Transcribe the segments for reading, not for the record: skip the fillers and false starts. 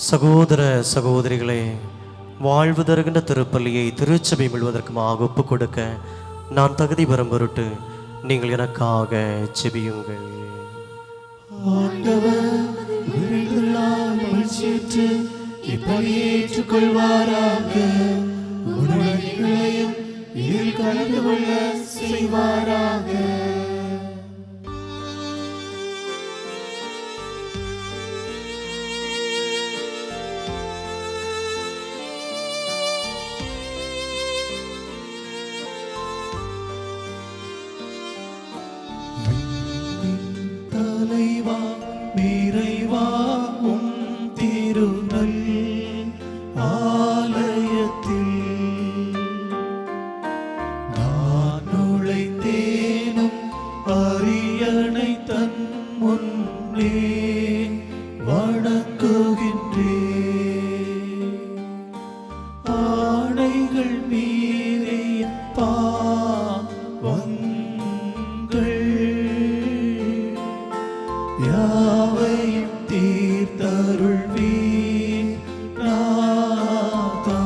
சகோதர சகோதரிகளே, வாழ்வு தருகின்ற திருப்பள்ளியை திருச்சபை முழுவதற்குமாக ஒப்புக் கொடுக்க நான் தகுதி பெறும் பொருட்டு நீங்கள் எனக்காக செபியுங்கள். தலைவா நிறைவா உம் திருநல் ஆலயத்தில் நான் நுழைந்தேனும் அரியணை தன் முன்னே வணங்குகின்றேன். ஆணைகள் மீறிய பாவங்கள் யாவையும் தீர்த்தருள்வீர் நாதா.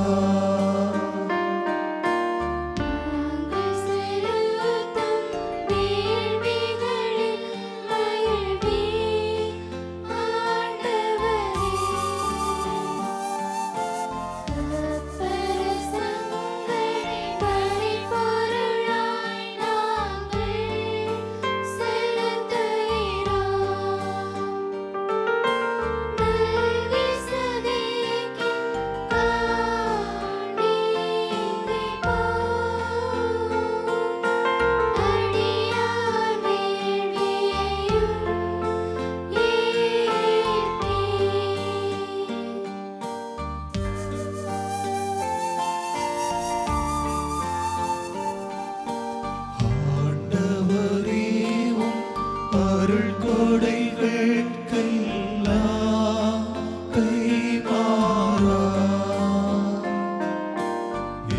அருள் கொடைகளுக்கெல்லாம் கைமாறா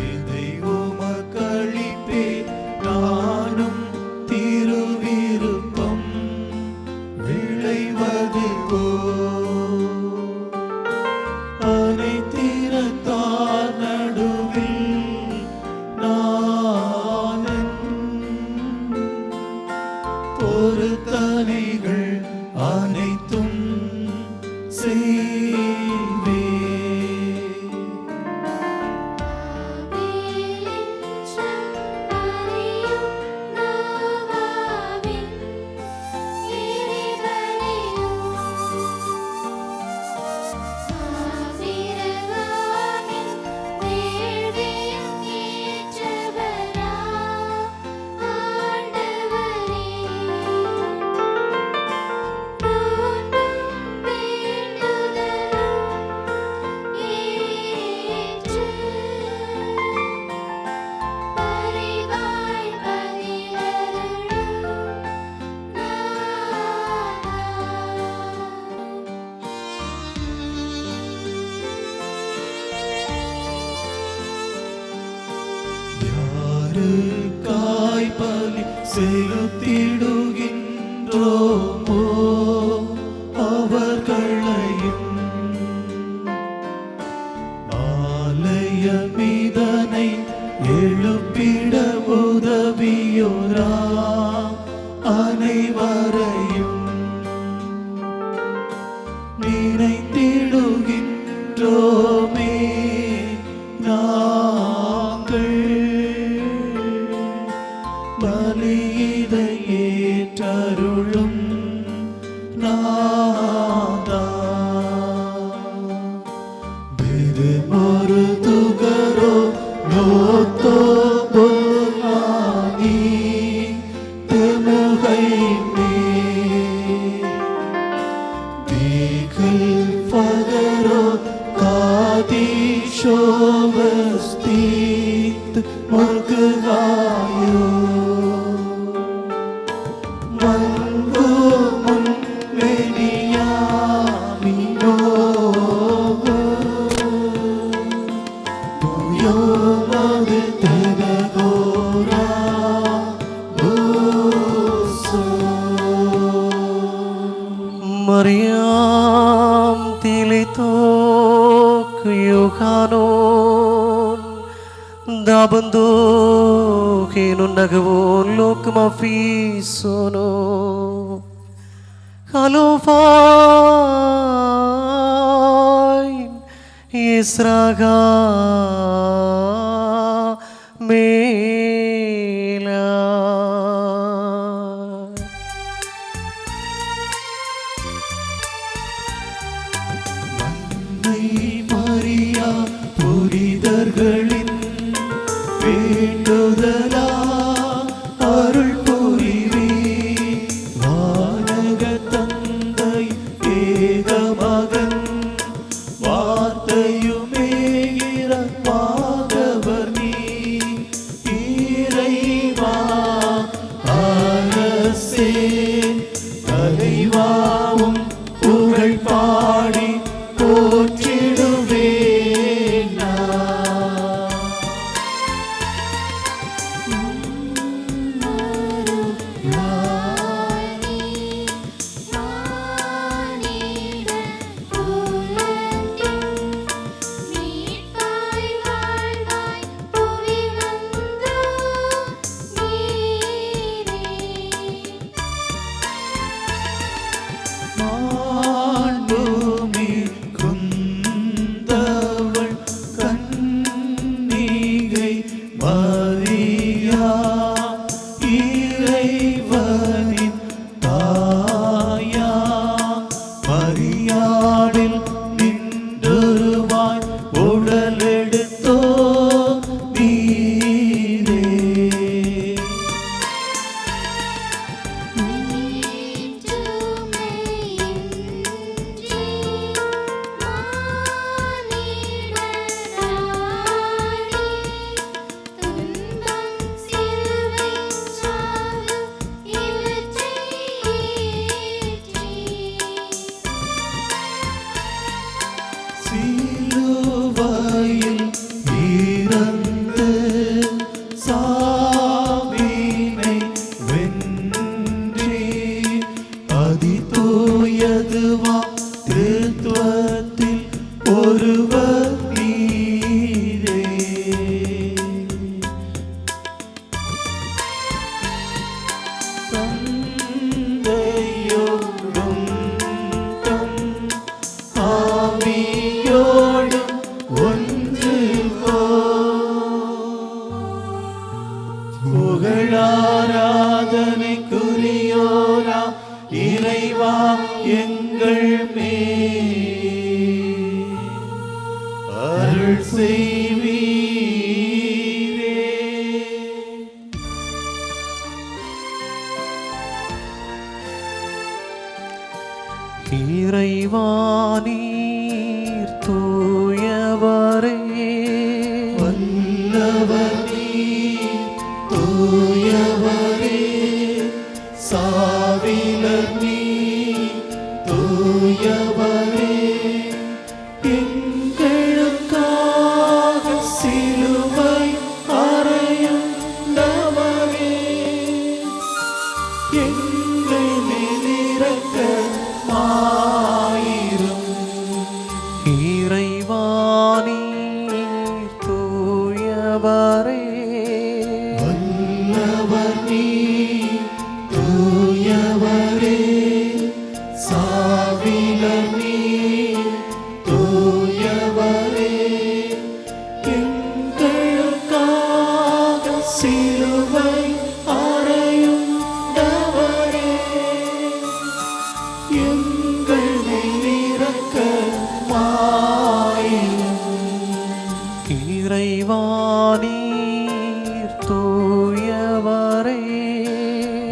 இதை உமக்களிப்பே நானும் திருவிருப்பம் விளைவது அனைத்திரத்தார் நடுவில் நானன் பொறுத்தனைகள் அனைத்தும் செய்வே. யாருக்காய் பலி செலுத்திடுகின்றோமோ அவர்களையும் ஆலயமிதனை எழுப்பிட உதவியோரா அனைவரையும் நினைத்திடுகின்றோமே நாங்கள். பலியிதை ஏற்றருளும் நாதா. பெருமொரு துகரோ நோத்தோ புல்வானி தெமுகை மே தேகல் ஃபகரோ காதிஷோ வஸ்தித் முர்காயோ חנון דבנדו חינון נגבון לוק מפיסונו חלופיין ישרגה மேலா அன்னை மரியா புனிதர்களின் வேண்டுதலா அருள் புரிவே வானக தந்தை ஏகமகன் வார்த்தையுமே இறப்பாகவர் நீ இறைவா அரசே தலைவாவும் புகழ் பாடி போற்றிடுவேன் நான். மாண்புமி குந்தவள் கன்னிகை மரியா இறைவனின் தாயா மரியாடில் நின்றுருவாய் உடலெடுத்தோ நீரே. சிலுவையில் இறந்து சாவினை வென்றி அதிதூயதுவா திருத்துவத்தில் ஒருவர் நீரே. தந்தையோடும் தம் ஆவியோடும் ஒன்று புகழாராதனைக்குரியோரா இறைவா எங்கள் மேல் அருள் செய்வீரே. இறைவானீர் தூயவரே வல்லவர் நீர் தூயவரே சாவிலர் நீர் தூயவரே எங்களுக்காக சிலுவை அறையுண்டவரே எங்கள் மேல் இரக்கமாயிரும். இறைவானீர் தூயவரே வல்லவர் நீர் தூயவரே சாவிலர் நீர் தூயவரே எங்களுக்காக சிலுவை அறையுண்டவரே எங்கள் மேல் இரக்கமாயிரும். இறைவானீர் தூயவரே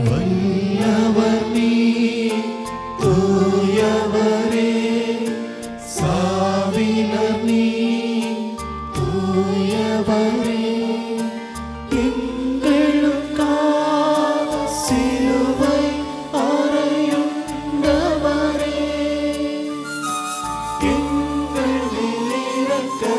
வல்லவர் நீர் தூயவரே சாவிலர் நீர் தூயவரே எங்களுக்காக சிலுவை அறையுண்டவரே எங்கள் மேல் இரக்கமாயிரும்.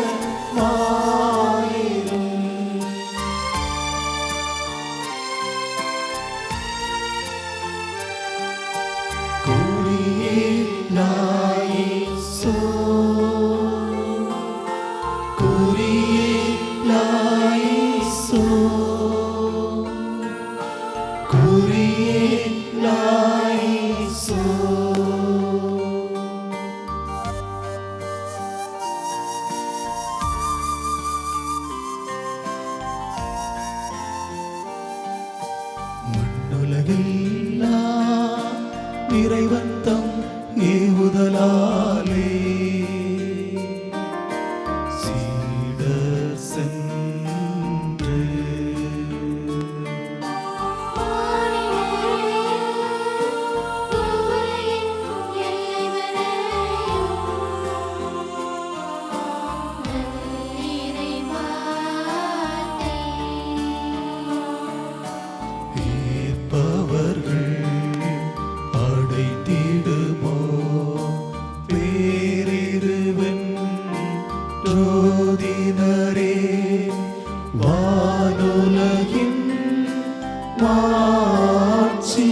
உலகெல்லாம் இறைவன் தம் ஏவுதலாலே சீடர் சென்று ஏற்பவர்கள் அடைத்திடுமோ பேரிருவன் ஜோதினரே வானுலகின் மாட்சி.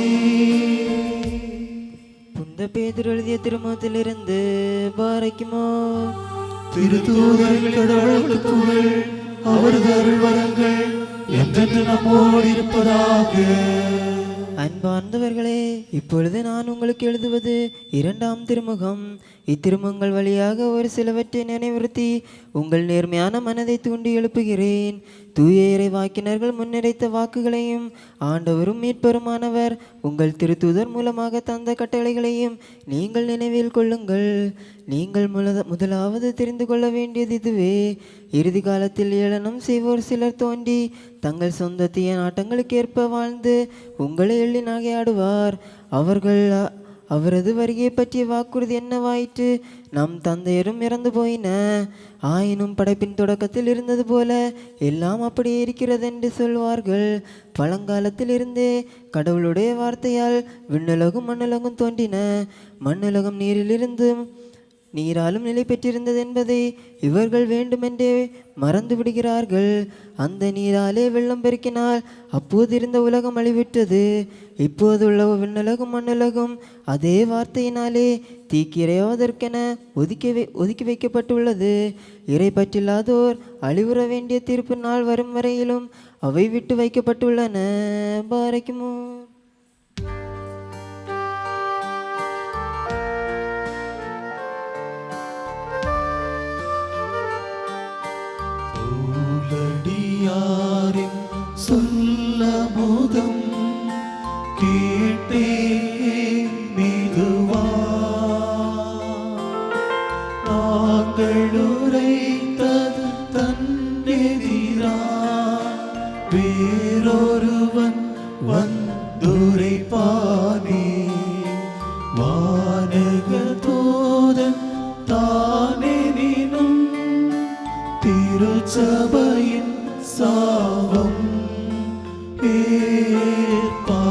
புனித பேதுரு எழுதிய திருமுகத்திலிருந்து பாரைக்குமோ. திருத்தூதர்கள் கடவுளுக்கு புகழ், அவரது அருள் வரங்கள் என்றென்று நம்மோடு இருப்பதாக. அன்பார்ந்தவர்களே, இப்பொழுது நான் உங்களுக்கு எழுதுவது 2ஆம் திருமுகம். இத்திருமுகங்கள் வழியாக ஒரு சிலவற்றை நினைவுறுத்தி உங்கள் நேர்மையான மனதை தூண்டி எழுப்புகிறேன். தூய இறை வாக்கினர்கள் முன்னிறைத்த வாக்குகளையும் ஆண்டவரும் மீட்பருமானவர் உங்கள் திருத்தூதர் மூலமாக தந்த கட்டளைகளையும் நீங்கள் நினைவில் கொள்ளுங்கள். நீங்கள் முதலாவது தெரிந்து கொள்ள வேண்டியது இதுவே: இறுதி காலத்தில் ஏளனம் செய்வோர் சிலர் தோன்றி தங்கள் சொந்த தீய நாட்டங்களுக்கு ஏற்ப வாழ்ந்து உங்களை எள்ளி நகையாடுவார். அவரது வருகையை பற்றிய வாக்குறுதி என்னவாயிற்று? நம் தந்தையரும் இறந்து போயின. ஆயினும் படைப்பின் தொடக்கத்தில் இருந்தது போல எல்லாம் அப்படியே இருக்கிறது என்று சொல்வார்கள். பழங்காலத்தில் இருந்தே கடவுளுடைய வார்த்தையால் விண்ணுலகும் மண்ணுலகும் தோன்றின. மண்ணுலகம் நீராலும் நிலை பெற்றிருந்தது என்பதை இவர்கள் வேண்டுமென்றே மறந்து விடுகிறார்கள். அந்த நீராலே வெள்ளம் பெருக்கினால் அப்போது இருந்த உலகம் அழிவிட்டது. இப்போதுள்ள விண்ணுலகும் மண்ணுலகும் அதே வார்த்தையினாலே தீக்கி இறைவதற்கென ஒதுக்கி வைக்கப்பட்டுள்ளது. இறை பற்றில்லாதோர் அழிவுற வேண்டிய தீர்ப்பு நாள் வரும் வரையிலும் அவை விட்டு வைக்கப்பட்டுள்ளன. பாரைக்குமோ. யாரின் சொல்லமுதம் கேட்டே மெதுவா நாங்கள் உரைத்தது தன்னெதிரா வேறொருவன் வந்துரைப்பானே. வானக தூதன் தானெனினும் திருச்சபையின் சாவம் ஏற்பா.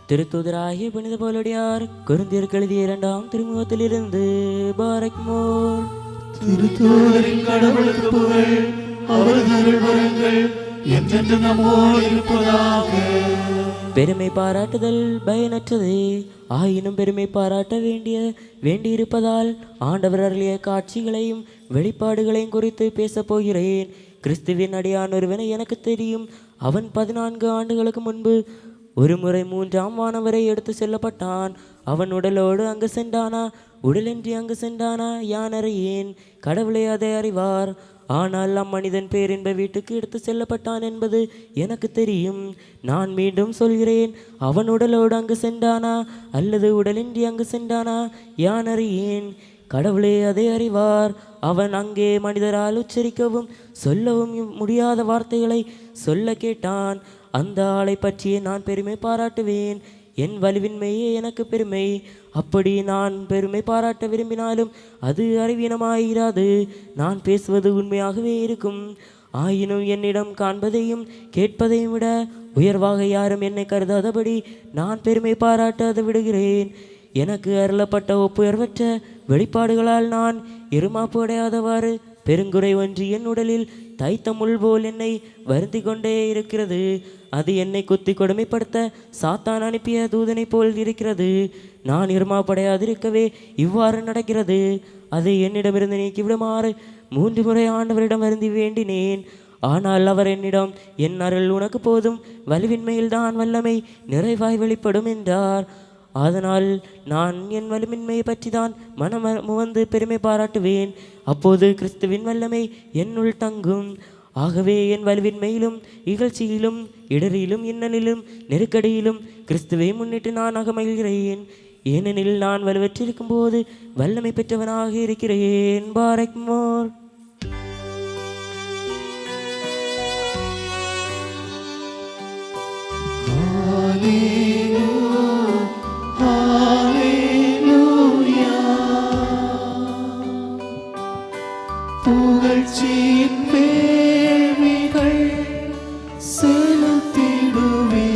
திருத்தூதராகிய புனித பவுலடியார் கொரிந்தியருக்கு எழுதிய 2ஆம் திருமுகத்திலிருந்து பாரைக்குமோர். திருத்தூதரின் கடவுளுக்கு புகழ், அவரது அருள் வரங்கள் என்றென்று நம்மோடு இருப்பதாக. பெருமை பாராட்டுதல் பயனற்றதே. ஆயினும் பெருமை பாராட்ட வேண்டியிருப்பதால் ஆண்டவர் அருளிய காட்சிகளையும் வெளிப்பாடுகளையும் குறித்து பேசப் போகிறேன். கிறிஸ்துவின் அடியான் ஒருவனை எனக்கு தெரியும். அவன் 14 ஆண்டுகளுக்கு முன்பு ஒரு முறை 3ஆம் வானம் வரை எடுத்து செல்லப்பட்டான். அவன் உடலோடு அங்கு சென்றானா, உடலின்றி அங்கு சென்றானா, யான் அறியேன். கடவுளை அதை அறிவார். ஆனால் அம்மனிதன் பேரின்ப வீட்டுக்கு எடுத்து செல்லப்பட்டான் என்பது எனக்கு தெரியும். நான் மீண்டும் சொல்கிறேன், அவன் உடலோடு அங்கு சென்றானா அல்லது உடலின்றி அங்கு சென்றானா, யான் அறியேன். கடவுளே அதை அறிவார். அவன் அங்கே மனிதரால் உச்சரிக்கவும் சொல்லவும் முடியாத வார்த்தைகளை சொல்ல கேட்டான். அந்த ஆளை பற்றியே நான் பெருமை பாராட்டுவேன். என் வலுவின்மையே எனக்கு பெருமை. அப்படி நான் பெருமை பாராட்ட விரும்பினாலும் அது அறிவீனமாயிராது. நான் பேசுவது உண்மையாகவே இருக்கும். ஆயினும் என்னிடம் காண்பதையும் கேட்பதையும் விட உயர்வாக யாரும் என்னை கருதாதபடி நான் பெருமை பாராட்டாத விடுகிறேன். எனக்கு அருளப்பட்ட ஒப்புயர்வற்ற வெளிப்பாடுகளால் நான் இருமாப்பு அடையாதவாறு பெருங்குறை ஒன்று என் உடலில் தைத்த முள் போல் என்னை வருந்தி கொண்டே இருக்கிறது. அது என்னை குத்தி கொடுமைப்படுத்த சாத்தான் அனுப்பிய தூதனை போல் இருக்கிறது. நான் இருமாப்படையாதிருக்கவே இவ்வாறு நடக்கிறது. அதை என்னிடமிருந்து நீக்கிவிடுமாறு 3 முறை ஆண்டவரிடம் வருந்தி வேண்டினேன். ஆனால் அவர் என்னிடம், என் அருள் உனக்கு போதும், வலுவின்மையில்தான் வல்லமை நிறைவாய் வெளிப்படும் என்றார். அதனால் நான் என் வலுமின்மையை பற்றி தான் முவந்து பெருமை பாராட்டுவேன். அப்போது கிறிஸ்துவின் வல்லமை என்னுள் தங்கும். ஆகவே என் வலுவின்மையிலும் இகழ்ச்சியிலும் இடரிலும் இன்னலிலும் நெருக்கடியிலும் கிறிஸ்துவை முன்னிட்டு நான் அகமகிழ்கிறேன். ஏனெனில் நான் வலுவற்றிருக்கும் போது வல்லமை பெற்றவனாக இருக்கிறேன். பாரக்மோர். புகழ்ச்சியின் வேள்விகள் செலுத்திடுவே.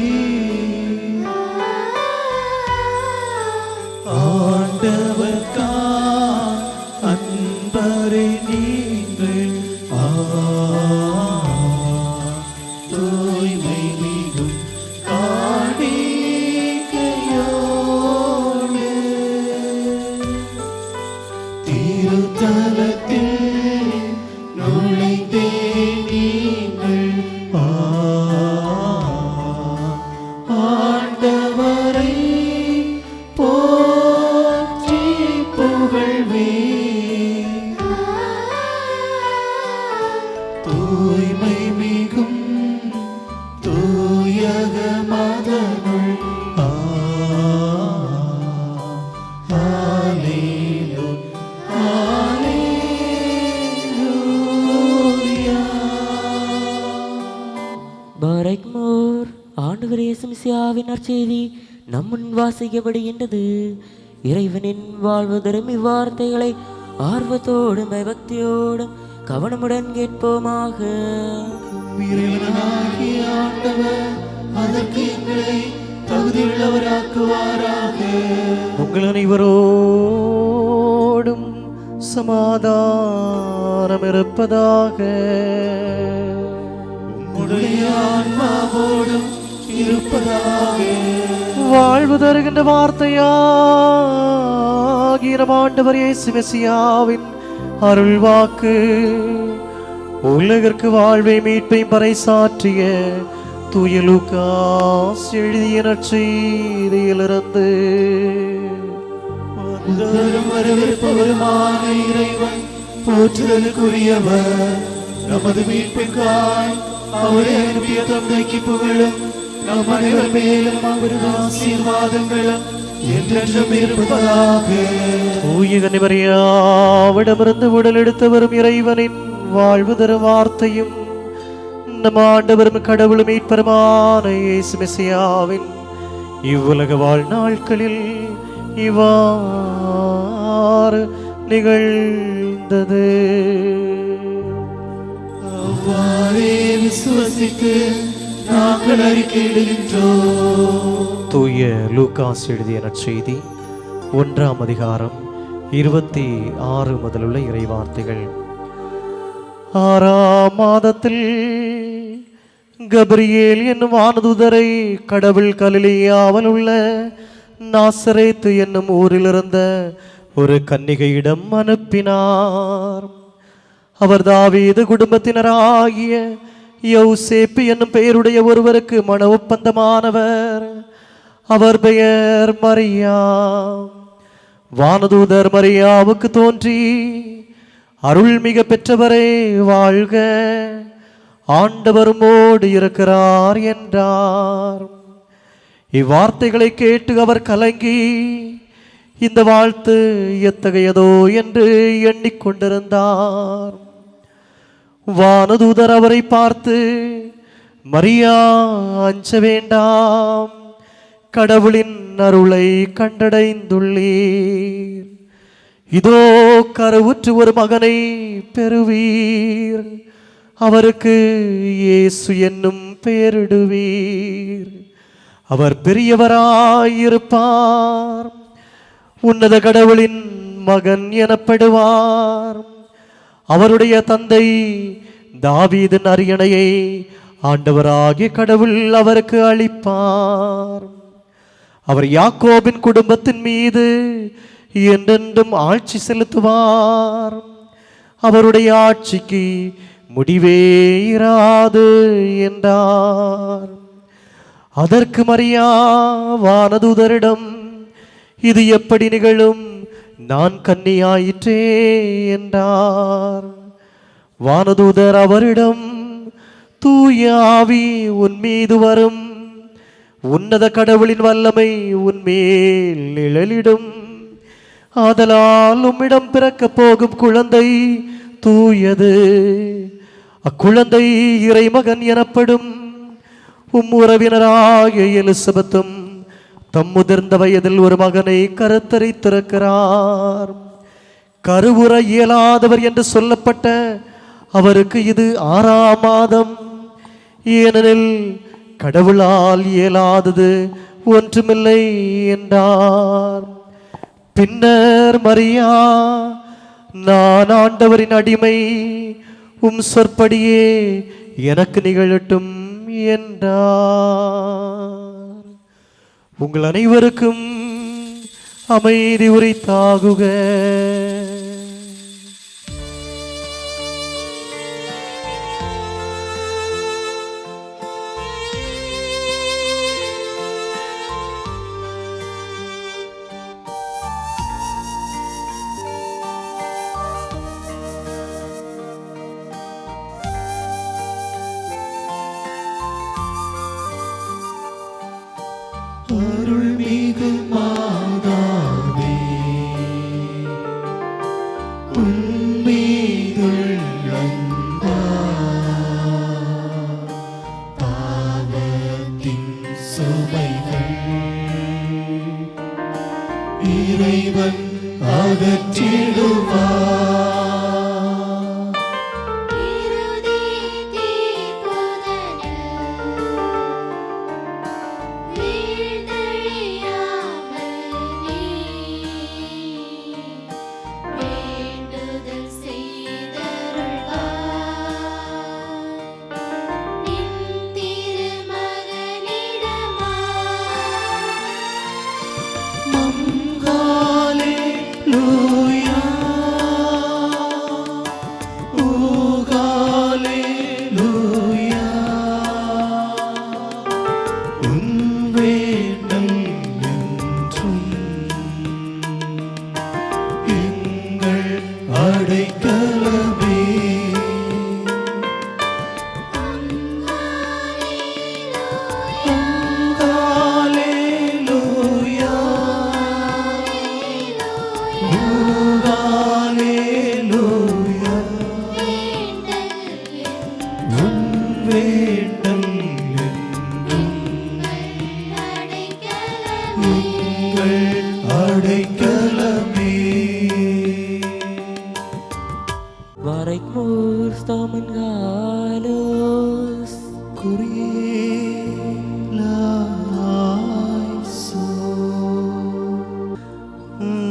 ஆண்டவர்க்கா அன்பரை நீங்கள் தூய்மை மிகும் காணிக்கையோடு திருத்தலத்தில் நுழைந்தே நீங்கள் ஆண்டவரை போற்றி புகழ்வே. தூய்மை மிகும் தூயக மதனுள் பாரக்மோர். ஆண்டவர் இயேசு மிசியாவின் நற்செய்தி நம்முன் வாசிக்கப்படுகின்றது. இறைவனின் வாழ்வு தரும் இவ்வார்த்தைகளை ஆர்வத்தோடும் பயபக்தியோடும் கவனமுடன் கேட்போமாக. இறைவனாகிய ஆண்டவர் அதற்கு எங்களை தகுதியுள்ளவராக்குவாராக. உங்கள் அனைவரோடும் சமாதானம் இருப்பதாக. உம்முடைய ஆன்மாவோடும் இருப்பதாக. வாழ்வு தருகின்ற வார்த்தையாகிய நம் ஆண்டவர் இயேசு மெசியாவின் அருள் வாக்கு உலகிற்கு வாழ்வை மீட்பை பறைசாற்றிய தூய லூக்காஸ் எழுதிய நற்செய்தியிலிருந்து. முதலும் வரவிருப்பவருமான இறைவன் போற்றுதலுக்குரியவர். நமது மீட்புக்காய் அவரை அனுப்பிய தந்தைக்கு புகழும் நம் அனைவர் மேலும் அவரது ஆசீர்வாதங்களும் என்றென்றும் இருப்பதாக. தூய கன்னிமரியாவிடமிருந்து உடல் எடுத்து வரும் இறைவனின் வாழ்வு தரும் வார்த்தையும் நம் ஆண்டவரும் கடவுளும் மீட்பருமான இயேசு மெசியாவின் இவ்வுலக வாழ்நாட்களில் இவ்வாறு நிகழ்ந்தது. அவ்வாறே விசுவசித்து நாங்கள் அறிக்கையிடுகின்றோம். தூய லூக்காஸ் எழுதிய நற்செய்தி 1ஆம் அதிகாரம் 26 முதலுள்ள இறைவார்த்தைகள். 6ஆம் மாதத்தில் கபிரியேல் என்னும் வானதூதரை கடவுள் கலிலேயாவில் உள்ள நாசரேத்து என்னும் ஊரிலிருந்த ஒரு கன்னிகையிடம் அனுப்பினார். அவர் தாவீது குடும்பத்தினராகிய யோசேப்பு என்னும் பெயருடைய ஒருவருக்கு மன ஒப்பந்தமானவர். அவர் பெயர் மரியா. வானதூதர் மரியாவுக்கு தோன்றி, அருள் மிக பெற்றவரே வாழ்க, ஆண்டவர் உம்மோடு இருக்கிறார் என்றார். இவ்வார்த்தைகளை கேட்டு அவர் கலங்கி, இந்த வாழ்த்து எத்தகையதோ என்று எண்ணிக்கொண்டிருந்தார். வானதூதர் அவரை பார்த்து, மரியா, அஞ்ச வேண்டாம், கடவுளின் அருளை கண்டடைந்துள்ளீர். இதோ கருவுற்று ஒரு மகனை பெறுவீர். அவருக்கு இயேசு என்னும் பெயரிடுவீர். அவர் பெரியவராயிருப்பார். உன்னத கடவுளின் மகன் எனப்படுவார். அவருடைய தந்தை தாவீதின் அரியணையை ஆண்டவராகிய கடவுள் அவருக்கு அளிப்பார். அவர் யாக்கோபின் குடும்பத்தின் மீது என்றென்றும் ஆட்சி செலுத்துவார். அவருடைய ஆட்சிக்கு முடிவே இராது என்றார். அதற்கு மரியா வானதூதரிடம், இது எப்படி நிகழும்? நான் கன்னியாயிற்றே என்றார். வானதூதர் அவரிடம், தூய ஆவி உன் மீது வரும், உன்னத கடவுளின் வல்லமை உன்மேல் நிழலிடும். ஆதலால் உம்மிடம் பிறக்க போகும் குழந்தை தூயது. அக்குழந்தை இறைமகன் எனப்படும். உறவினராகிய எலிசபெத்தும் தம் முதிர்ந்த வயதில் ஒரு மகனை கருத்தரித்திருக்கிறார். கருவுற இயலாதவர் என்று சொல்லப்பட்ட அவருக்கு இது 6ஆம் மாதம். ஏனெனில் கடவுளால் இயலாதது ஒன்றுமில்லை என்றார். பின்னர் மரியா, நான் ஆண்டவரின் அடிமை, உம் சொற்படியே எனக்கு நிகழட்டும் என்றார். உங்கள் அனைவருக்கும் அமைதி உரித்தாகுக. அருள்மிகு மாதாவே, உம்மீதுள்ள பாவத்தின் சுமைகள் இறைவன் அகற்றிடுவார்.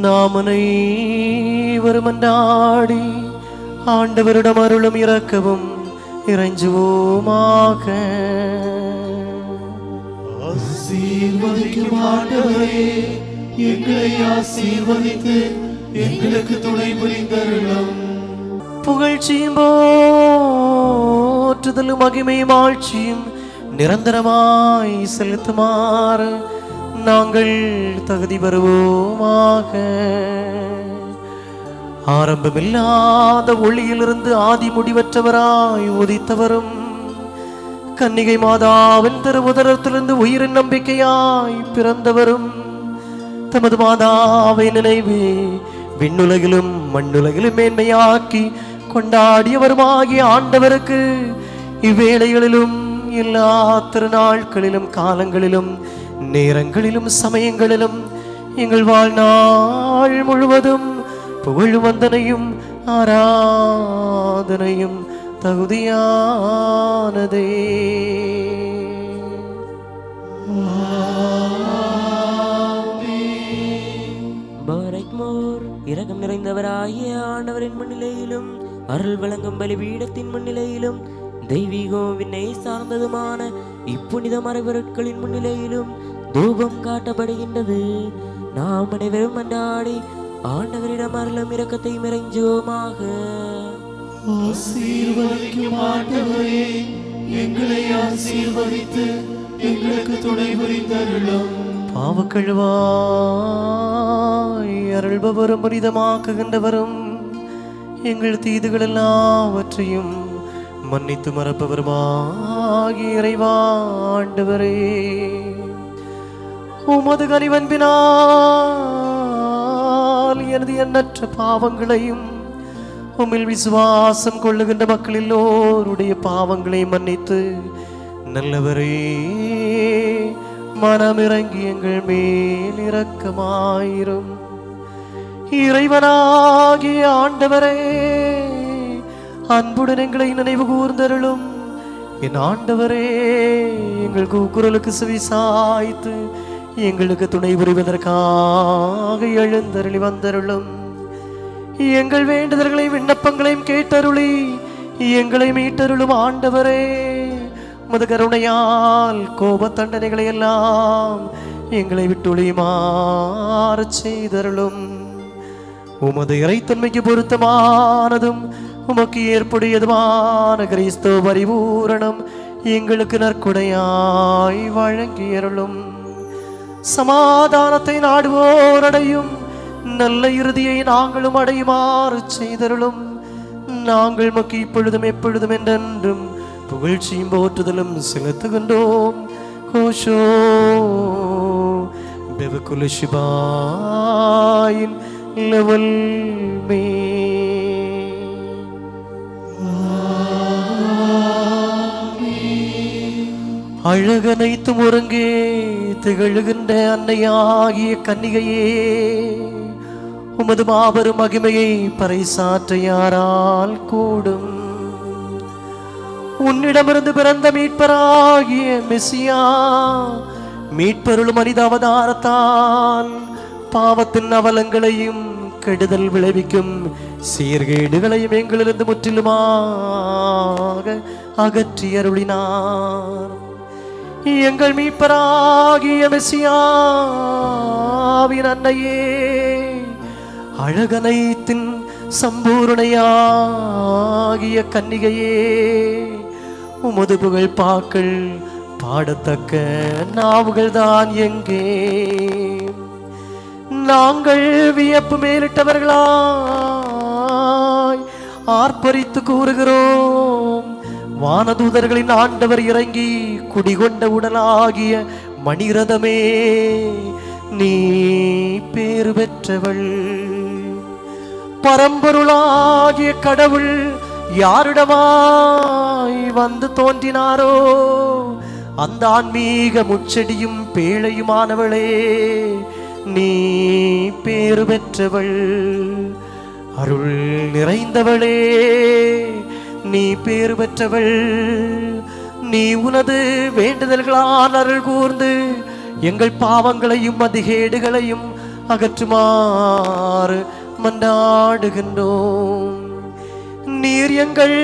நாம் அனைவரும் மன்றாடி ஆண்டவரிடம் அருளும் இரக்கவும் இறைஞ்சுவோமாக. ஆசீர்வதிக்கும் ஆண்டவரே, எங்களை ஆசீர்வதித்து எங்களுக்கு துணை புரிந்தருளும். புகழ்ச்சியும் போற்றுதலும் மகிமையும் ஆட்சியும் நிரந்தரமாய் செலுத்துமாறு நாங்கள் தகுதி பெறுவோமாக. ஆரம்பமில்லாத ஒளியிலிருந்து ஆதி முடிவற்றவராய் உதித்தவரும், கன்னிகை மாதாவின் திருவுதரத்திலிருந்து உயிரின் நம்பிக்கையாய் பிறந்தவரும், தமது மாதாவை நினைவே விண்ணுலகிலும் மண்ணுலகிலும் மேன்மையாக்கி கொண்டாடியவருமாகிய ஆண்டவருக்கு இவ்வேளைகளிலும் எல்லா திருநாட்களிலும் காலங்களிலும் நேரங்களிலும் சமயங்களிலும் எங்கள் வாழ்நாள் முழுவதும் புகழும் வந்தனையும் ஆராதனையும் தகுதியானதே. பாத்மோர் இரக்கம் நிறைந்தவராகிய ஆண்டவரின் முன்னிலையிலும் அருள் வழங்கும் பலிபீடத்தின் முன்னிலையிலும் தெய்வீகம் விண்ணை சார்ந்ததுமான இப்புனித மறைபொருட்களின் முன்னிலையிலும் தூபம் காட்டப்படுகின்றது. நாம் அனைவரும் அன்றாடி ஆண்டவரிடம் அருளும் இரக்கத்தை இறைஞ்சுவோமாக. ஆசீர்வதிக்கும் ஆண்டவரே, எங்களை ஆசீர்வதித்து எங்களுக்கு துணை புரிந்தருளும். பாவக்கழுவாய் அருள்பவரும் புனிதமாக்குகின்றவரும் எங்கள் தீதுகள் எல்லாவற்றையும் மன்னித்து மறப்பவருமாகிய இறைவா ஆண்டவரே, உமது கனிவன்பினால் எனது எண்ணற்ற பாவங்களையும் உம்மில் விசுவாசம் கொள்ளுகின்ற மக்கள் எல்லோருடைய பாவங்களை மன்னித்து நல்லவரே மனமிறங்கி எங்கள் மேல் இரக்கமாயிரும். இறைவனாகிய ஆண்டவரே, அன்புடன் எங்களை நினைவு கூர்ந்தருளும். என் ஆண்டவரே, எங்கள் கூக்குரலுக்கு செவிசாய்த்து எங்களுக்கு துணை புரிவதற்காக எழுந்தருளி வந்தருளும். எங்கள் வேண்டுதல்களையும் விண்ணப்பங்களையும் கேட்டருளி எங்களை மீட்டருளும் ஆண்டவரே, உமது கருணையால் கோப தண்டனைகளை எல்லாம் எங்களை விட்டொழியுமாறச் செய்தருளும். உமது இறைத்தன்மைக்கு பொருத்தமானதும் உமக்கு ஏற்புடையதுமான கிறிஸ்துவ பரிபூரணம் எங்களுக்கு நற்கொடையாய் வழங்கியருளும். சமாதானத்தை நாடுவோரடையும் நல்ல இறுதியை நாங்களும் அடையுமாறு செய்தருளும். நாங்கள் மக்கு இப்பொழுதும் எப்பொழுதும் என்றென்றும் புகழ்ச்சியும் போற்றுதலும் செலுத்துகின்றோம். கோஷோ பெவகுல சிபாயின் லெவல் மே. அழகனைத்தும் ஒருங்கே திகழுகின்ற அன்னையாகிய கன்னிகையே, உமது மாபெரும் மகிமையை பறைசாற்ற யாரால் கூடும்? உன்னிடமிருந்து பிறந்த மீட்பராகிய மெசியா, மீட்பருளும் மனித அவதாரத்தால் பாவத்தின் அவலங்களையும் கெடுதல் விளைவிக்கும் சீர்கேடுகளையும் எங்களிலிருந்து முற்றிலுமாக அகற்றி அருளினார். எங்கள் மீட்பராகிய மெசியாவின் அன்னையே, அழகனைத்தின் சம்பூர்ணையாகிய கன்னிகையே, உமது புகழ் பாக்கள் பாடத்தக்க நாவுகள் தான் எங்கே? நாங்கள் வியப்பு மேலிட்டவர்களாய் ஆர்ப்பரித்து கூறுகிறோம். வானதூதர்களின் ஆண்டவர் இறங்கி குடிகொண்ட உடலாகிய மணிரதமே, நீ பேறு பெற்றவள். பரம்பொருளாகிய கடவுள் யாரிடமாய் வந்து தோன்றினாரோ அந்த ஆன்மீக முச்செடியும் பேழையுமானவளே, நீ பேறு பெற்றவள். அருள் நிறைந்தவளே, நீ பேறு பெற்றவள். நீ உனது வேண்டுதல்களால் அருள் கூர்ந்து எங்கள் பாவங்களையும் அதிகேடுகளையும் அகற்றுமாறு மன்றாடுகின்றோம். நீர் எங்கள்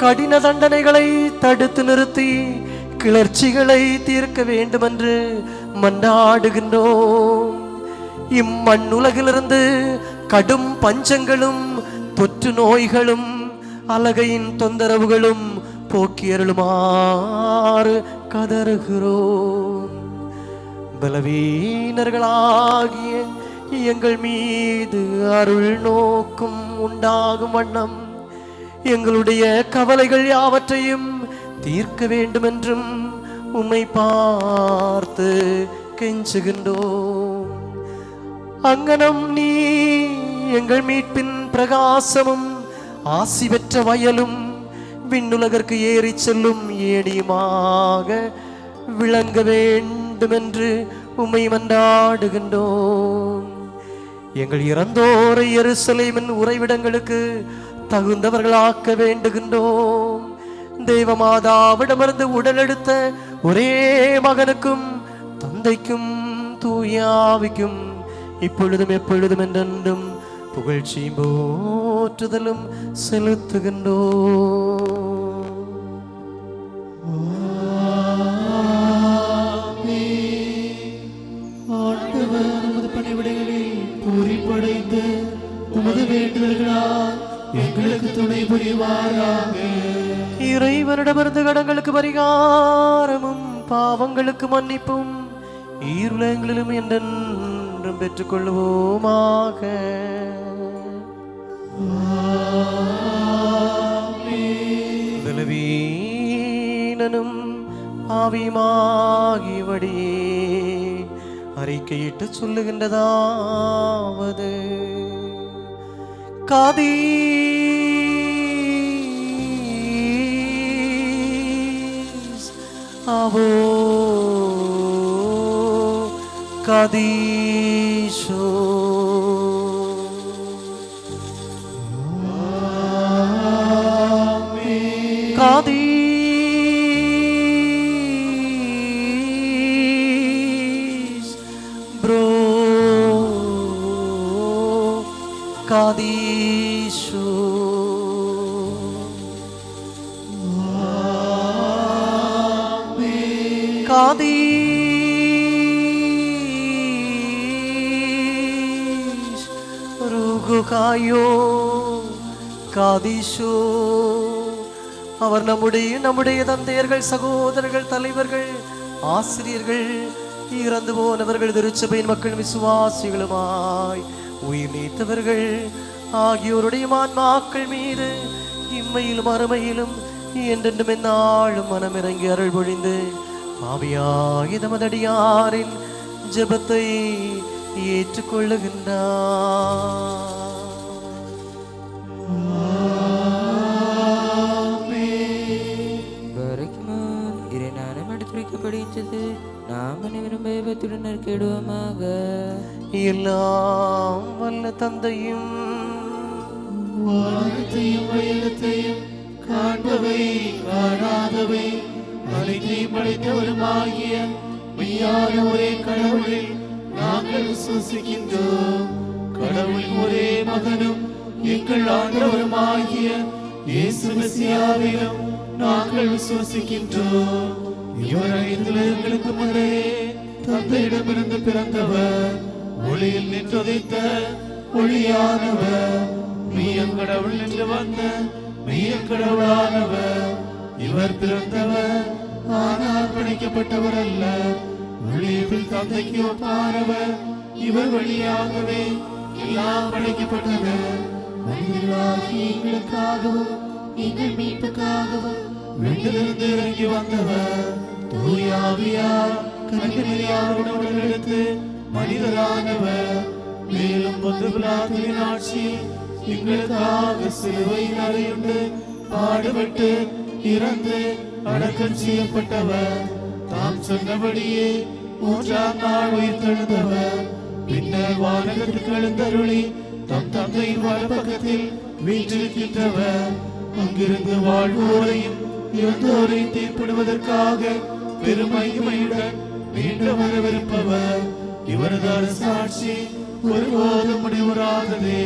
கடின தண்டனைகளை தடுத்து நிறுத்தி கிளர்ச்சிகளை தீர்க்க வேண்டுமென்று மன்றாடுகின்றோம். இம்மண்ணுலகிலிருந்து கடும் பஞ்சங்களும் தொற்று நோய்களும் அலகையின் தொந்தரவுகளும் போக்கியருளுமாறு கதறுகிறோம். பலவீனர்களாகிய எங்கள் மீது அருள் நோக்கும் உண்டாகும் வண்ணம் எங்களுடைய கவலைகள் யாவற்றையும் தீர்க்க வேண்டுமென்றும் உம்மை பார்த்து கெஞ்சுகின்றோம். அங்கனம் நீ எங்கள் மீட்பின் பிரகாசமும் ஆசி பெற்ற வயலும் விண்ணுலகிற்கு ஏறி செல்லும் ஏடியுமாக விளங்க வேண்டுமென்று உம்மை மன்றாடுகின்றோம். எங்கள் இறந்தோரை எருசலேமின் உறைவிடங்களுக்கு தகுந்தவர்களாக்க வேண்டுகின்றோம். தேவமாதாவிடமிருந்து உடலெடுத்த ஒரே மகனுக்கும் தந்தைக்கும் தூயாவிக்கும் இப்பொழுதும் எப்பொழுதும் என்றென்றும் புகழ்ச்சியும் போற்றுதலும் செலுத்துகின்றோம். ஆண்டவர் நமது பணிவிடைகளில் பூரிப்படைந்து உமது வேண்டுதல்களால் எங்களுக்கு துணை புரிவாராக. இறைவனிடமிருந்து கடங்களுக்கு பரிகாரமும் பாவங்களுக்கு மன்னிப்பும் ஈருலகங்களிலும் என்றென்றும் பெற்றுக்கொள்வோமாக. பலவீனனும் பாவியுமாகியபடியே அறிக்கையிட்டு சொல்லுகின்றதாவது, அவோ காதீஷோ காதீஷ் ப்ரோ காதீஷோ காதீஷ் ருகுகாயோ காதீஷோ. அவர் நம்முடைய தந்தையர்கள், சகோதரர்கள், தலைவர்கள், ஆசிரியர்கள், இறந்து போனவர்கள், திருச்சபையின் மக்கள், விசுவாசிகளுமாய் உயிர் நீத்தவர்கள் ஆகியோருடைய ஆன்மாக்கள் மீது இம்மையிலும் அருமையிலும் என்றென்றும் எந்நாளும் மனமிறங்கி அருள் பொழிந்து பாவியாகிய தமதடியாரின் ஜெபத்தை ஏற்றுக்கொள்ளுகின்றார். இறைநானம் எடுத்துரைக்கப்படுகின்றது. நாம் அனைவரும் பயபத்துடன் நெருக்கிடுவோமாக. எல்லாம் வல்ல தந்தையும் வானத்தையும் வயலத்தையும் காண்பவை காணாதவை அனைத்தையும் படைத்தவருமாகிய மெய்யான ஒரே கடவுளில் நாங்கள் விசுவசிக்கின்றோம். கடவுளின் ஒரே மகனும் எங்கள் ஆண்டவருமாகிய இயேசு மெசியாவிலும் நாங்கள் விசுவசிக்கின்றோம். இவர் ஐந்துலகங்களுக்கு முன்னரே தந்தையிடமிருந்து பிறந்தவர், ஒளியில் நின்றுதைத்த ஒளியானவர், மெய்யங்கடவுள் நின்று வந்த மெய்யங்கடவுளானவர். இவர் பிறந்தவர், ஆனால் படைக்கப்பட்டவர் அல்ல. ஒளியில் தந்தைக்கு ஒப்பானவர். இவர் வழியாகவே எல்லாம் படைக்கப்பட்டவர். மனிதர்களாகிய எங்களுக்காகவும் எங்கள் மீட்புக்காகவும் விண்ணிலிருந்து இறங்கி வந்தவர். தூய ஆவியார் கன்னிமரியாருடன் உடலெடுத்து மனிதரானவர். மேலும் பொந்து பிலாத்துவின் ஆட்சியில் எங்களுக்காக சிலுவையில் அறையுண்டு பாடுபட்டு இறந்து அடக்கம் செய்யப்பட்டவர். தாம் சொன்னபடியே மூன்றாம் நாள் உயிர்த்தெழுந்தவர். பின்னர் வானகத்துக்கு எழுந்தருளி தம் தந்தையின் வலப்பக்கத்தில் வீற்றிருக்கின்றவர். அங்கிருந்து வாழ்வோரையும் இறந்தோரையும் தீர்ப்பிடுவதற்காக பெருமகிமையுடன் மீண்டும் வரவிருப்பவர். இவரது அரசாட்சி ஒருபோதும் முடிவுறாததே.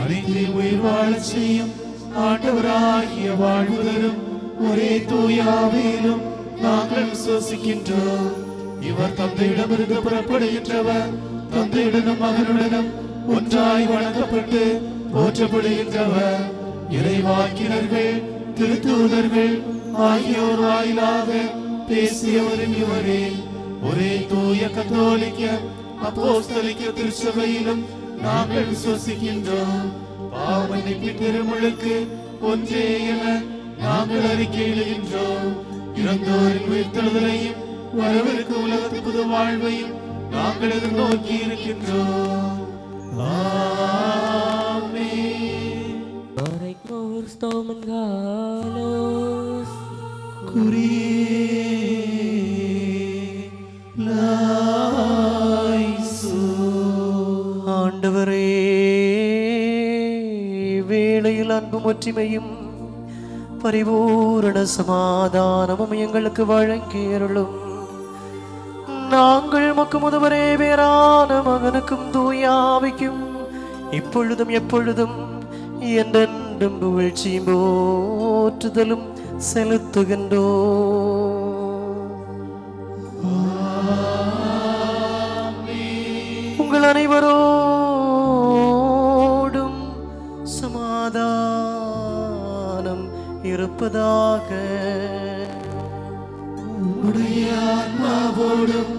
அனைத்து உயிர் வாழச் செய்யும் ஆண்டவராகிய வாழ்வுதரும் ஒரே தூய ஆவியிலும் நாங்கள் விசுவசிக்கின்றோம். இவர் தந்தையிடமிருந்து புறப்படுகின்றவர். தந்தையுடனும் மகனுடனும் ஒன்றாய் வணங்கப்பட்டு போற்றப்படுகின்றவர். இறைவாக்கினர்கள், திருத்தூதர்கள் ஆகியோர் வாயிலாக பேசியவரும் இவரே. ஒரே தூய கத்தோலிக்க அப்போஸ்தலிக்க திருச்சபையிலும் நாங்கள் விசுவசிக்கின்றோம். பாவமன்னிப்பின் திருமுழுக்கு ஒன்றே என நாங்கள் அறிக்கையிடுகின்றோம். இறந்தோரின் உயிர்த்தெழுதலையும் வரவிருக்கும் உலகத்து புது வாழ்வையும் நாங்கள் எதிர்நோக்கி இருக்கின்றோம். ஆமென். Barikmur stomen galos ஆண்டவரே, வேளையில் அன்பும் ஒற்றுமையும் பரிபூரண சமாதானமும் எங்களுக்கு வழங்கியருளும். நாங்கள் மக்கு முதவரே வேறான மகனுக்கும் தூயாவிக்கும் இப்பொழுதும் எப்பொழுதும் என்றென்றும் புகழ்ச்சியும் போற்றுதலும் செலுத்துகின்றோ. உங்கள் அனைவரோடும் சமாதானம் இருப்பதாக. உம்முடைய ஆன்மாவோடும்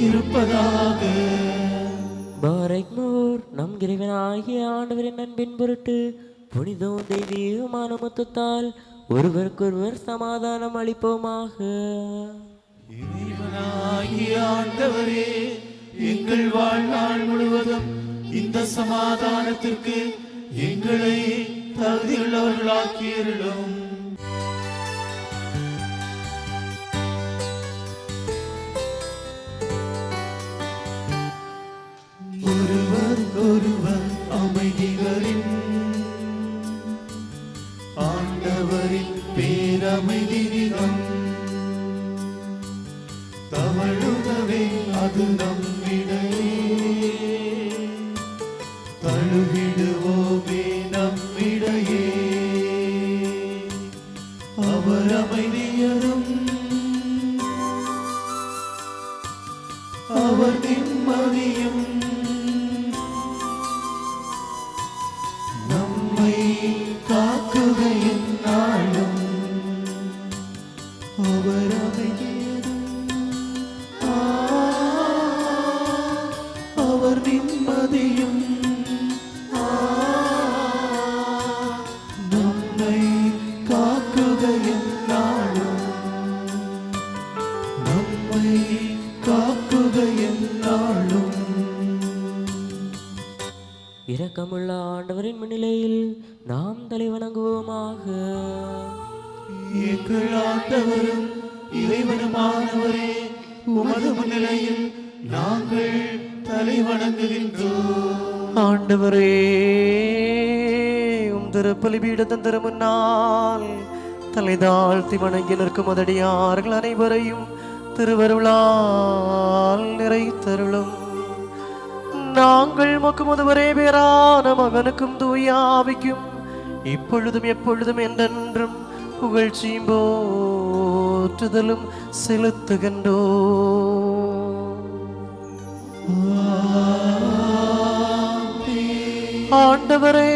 இருப்பதாக. பாரைக்மோர் நம் இறைவனாகிய ஆண்டவரின் அன்பின் பொருட்டு புனிதம் தெய்வீகமான மொத்தத்தால் ஒருவருக்கொருவர் சமாதானம் அளிப்போமாக. இறைவனாகிய ஆண்டவரே, எங்கள் வாழ்நாள் முழுவதும் இந்த சமாதானத்திற்கு எங்களை தகுதியுள்ளவர்களாக்கியருளும். ஒருவர் ஒருவர் அமைதிகளின் ஆண்டவரின் பேரமைதி நிலம் தவழுதவே அது நம்மிடையே தழுவிடுவோமே நம்மிடையே. அவர் அமைதியரும் அவர் நிம்மதியும் நம்மை காக்குகையின் நாளும். அவர் அமைதியரும் அவர் நிம்மதியும் நம்மை காக்குகையின் நாளும். நம்மை காக்குகையின் நாளும். இரக்கமுள்ள ஆண்டவரின் முன்னிலையில் நாம் தலை வணங்குவோமாக. எங்கள் ஆண்டவரும் இறைவனுமானவரே, உமது முன்னிலையில் நாங்கள் தலை வணங்குகின்றோம். ஆண்டவரே, உம் திருப்பலிபீடத்தின் திருமுன்னால் தலை தாழ்த்தி வணங்கி நிற்கும் முதடியார்கள் அனைவரையும் திருவருளால் நிறைத்தருளும். நாங்கள் மக்கு முதவரே பேரான மகனுக்கும் தூயாவிக்கும் இப்பொழுதும் எப்பொழுதும் என்றென்றும் புகழ்ச்சியும் போற்றுதலும் செலுத்துகின்றோ. ஆண்டவரே,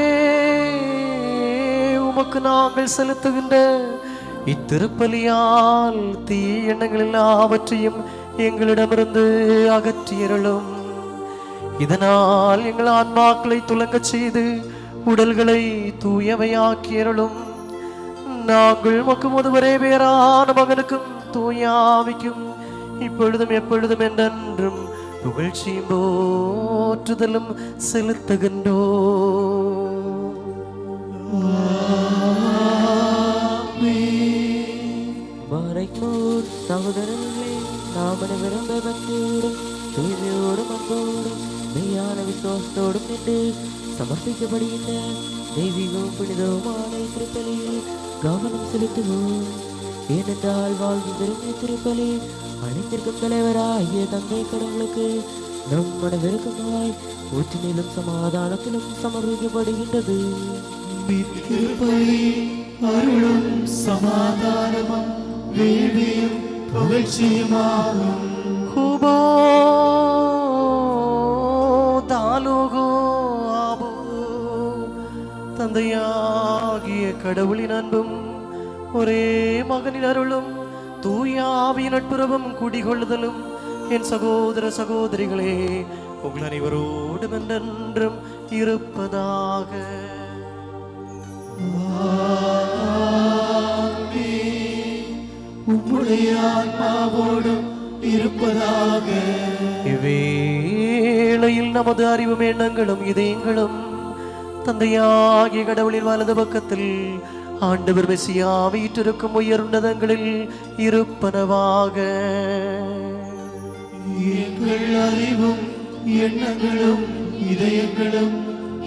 உமக்கு நாங்கள் செலுத்துகின்ற இத்திருப்பலியால் தீய எண்ணங்கள் எல்லாவற்றையும் எங்களிடமிருந்து அகற்றியருளும். இதனால் எங்கள் ஆன்மாக்களை துலங்கச் செய்து உடல்களை தூயவையாக்கியருளும். நாங்கள் மக்கு முதவரே பேரான மகனுக்கும் தூயாவிக்கும் இப்பொழுதும் எப்பொழுதும் என்றென்றும் புகழ்ச்சியும் போற்றுதலும் செலுத்துகின்றோ. பாரைக்மோர் சகோதரர்களே, நாம் அனைவரும் பக்தியோடும் தூய்மையோடும் அன்போடும் மெய்யான விசுவாசத்தோடும் நின்று சமர்ப்பிக்கப்படுகின்ற தெய்வீகமும் புனிதவுமான திருப்பலியில் கவனம் செலுத்துவோம். ஏனென்றால் வாழ்வு பெருமை திருப்பலி அனைத்திற்கும் தலைவராகிய தந்தை கடவுளுக்கு நம் அனைவருக்குமாய் ஒற்றுமையிலும் சமாதானத்திலும் சமர்ப்பிக்கப்படுகின்றது. திருப்பலி அருளும் சமாதானமும் வேள்வியும் புகழ்ச்சியுமாகும். ஹுபோ தாலோகோ ஆபோ. தந்தையாகிய கடவுளின் அன்பும் ஒரே மகனின் அருளும் தூய ஆவியின் நட்புறவும் குடிகொள்ளுதலும் என் சகோதர சகோதரிகளே உங்கள் அனைவரோடும் என்றென்றும் இருப்பதாக. உம்முடைய ஆன்மாவோடும் இருப்பதாக. இவ்வேளையில் நமது அறிவும் எண்ணங்களும் இதயங்களும் தந்தையாகிய கடவுளின் வலது பக்கத்தில் ஆண்டவர் மெசியா வீற்றிருக்கும் உயர்ந்ததங்களில் இருப்பனவாக. எங்கள் அறிவும் எண்ணங்களும் இதயங்களும்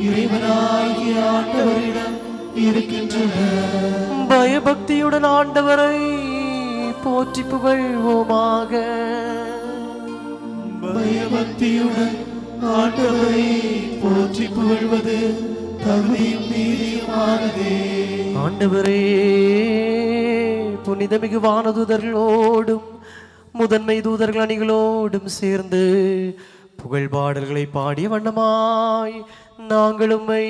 இறைவனாகிய ஆண்டவரிடம் இருக்கின்றன. பயபக்தியுடன் ஆண்டவரை போற்றி புகழ்வோமாக. பயபக்தியுடன் ஆண்டவரை போற்றி புகழ்வது தகுதியும் நீதியுமானதே. ஆண்டவரே, புனிதமிகு வானதூதர்களோடும் முதன்மை தூதர்கள் அணிகளோடும் சேர்ந்து புகழ் பாடல்களை பாடிய வண்ணமாய் நாங்கள் உம்மை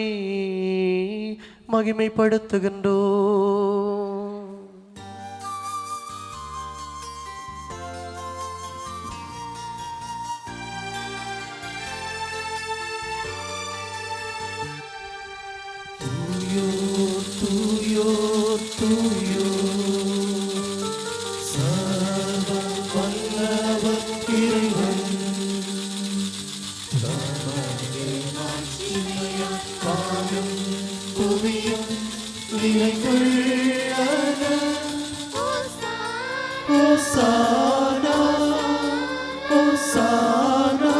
மகிமைப்படுத்துகின்றோம். தூயோர் தூயோர் தூயோர் சர்வ வல்லவர் இறைவன் வானும் பூமியும் நிறைந்துள்ளன. ஹோசானா ஹோசானா.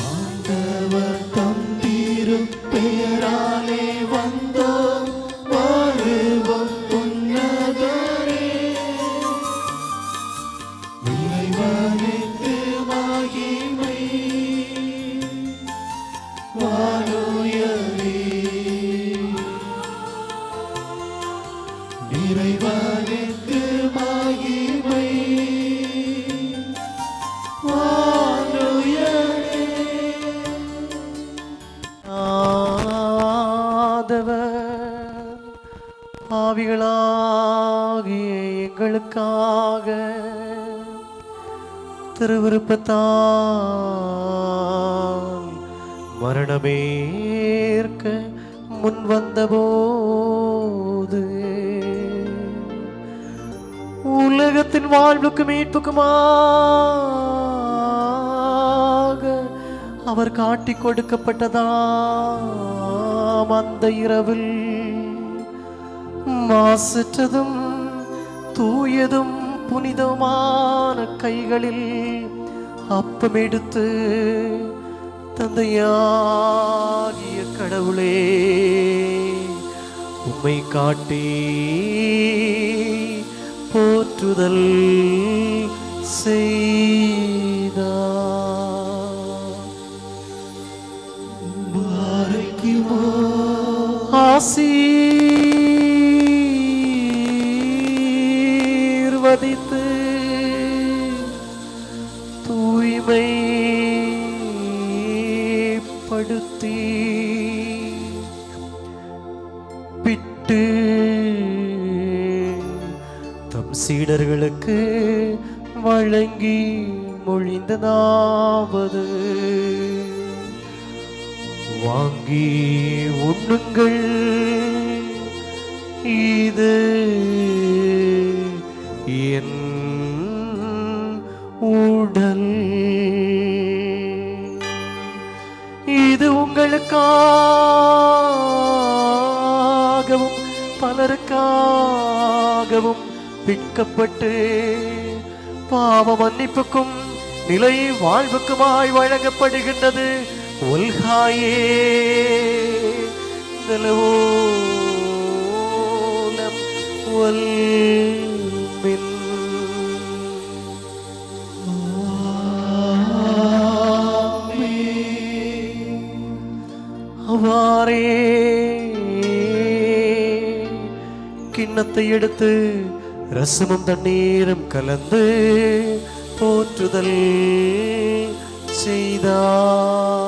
ஆண்டவர் தம் திருப்பெயராலே வந்தோம் வாழுவோம் உன்னதரே. இறைவனுக்கு மகிமை வானுயரே. இறைவனுக்கு மகிமை வானுயரே. ஆதவர் பாவிகளாகிய எங்களுக்காக திருவிருப்பத்தால் மரணமேற்க முன் வந்தபோது உலகத்தின் வாழ்வுக்கு மீட்புக்குமாக அவர் காட்டிக் கொடுக்கப்பட்டதாம் அந்த இரவில் மாசற்றதும் தூயதும் புனிதமான கைகளில் அப்பம் எடுத்து, தந்தையாகிய கடவுளே, உம்மை காட்டி போற்றுதல் செய்தார். ஆசீர்வதித்து தூய்மைப்படுத்தி பிட்டு தம் சீடர்களுக்கு வழங்கி மொழிந்ததாவது, வாங்கி உண்ணுங்கள், இது என் உடல். இது உங்களுக்காகவும் பலருக்காகவும் பிற்கப்பட்டு பாவ மன்னிப்புக்கும் நிலை வாழ்வுக்குமாய் வழங்கப்படுகின்றது. உல்காயே தலவோலம் வல்மின். அவ்வாறே கிண்ணத்தை எடுத்து ரசமும் தண்ணீரும் கலந்து போற்றுதல் செய்தார்.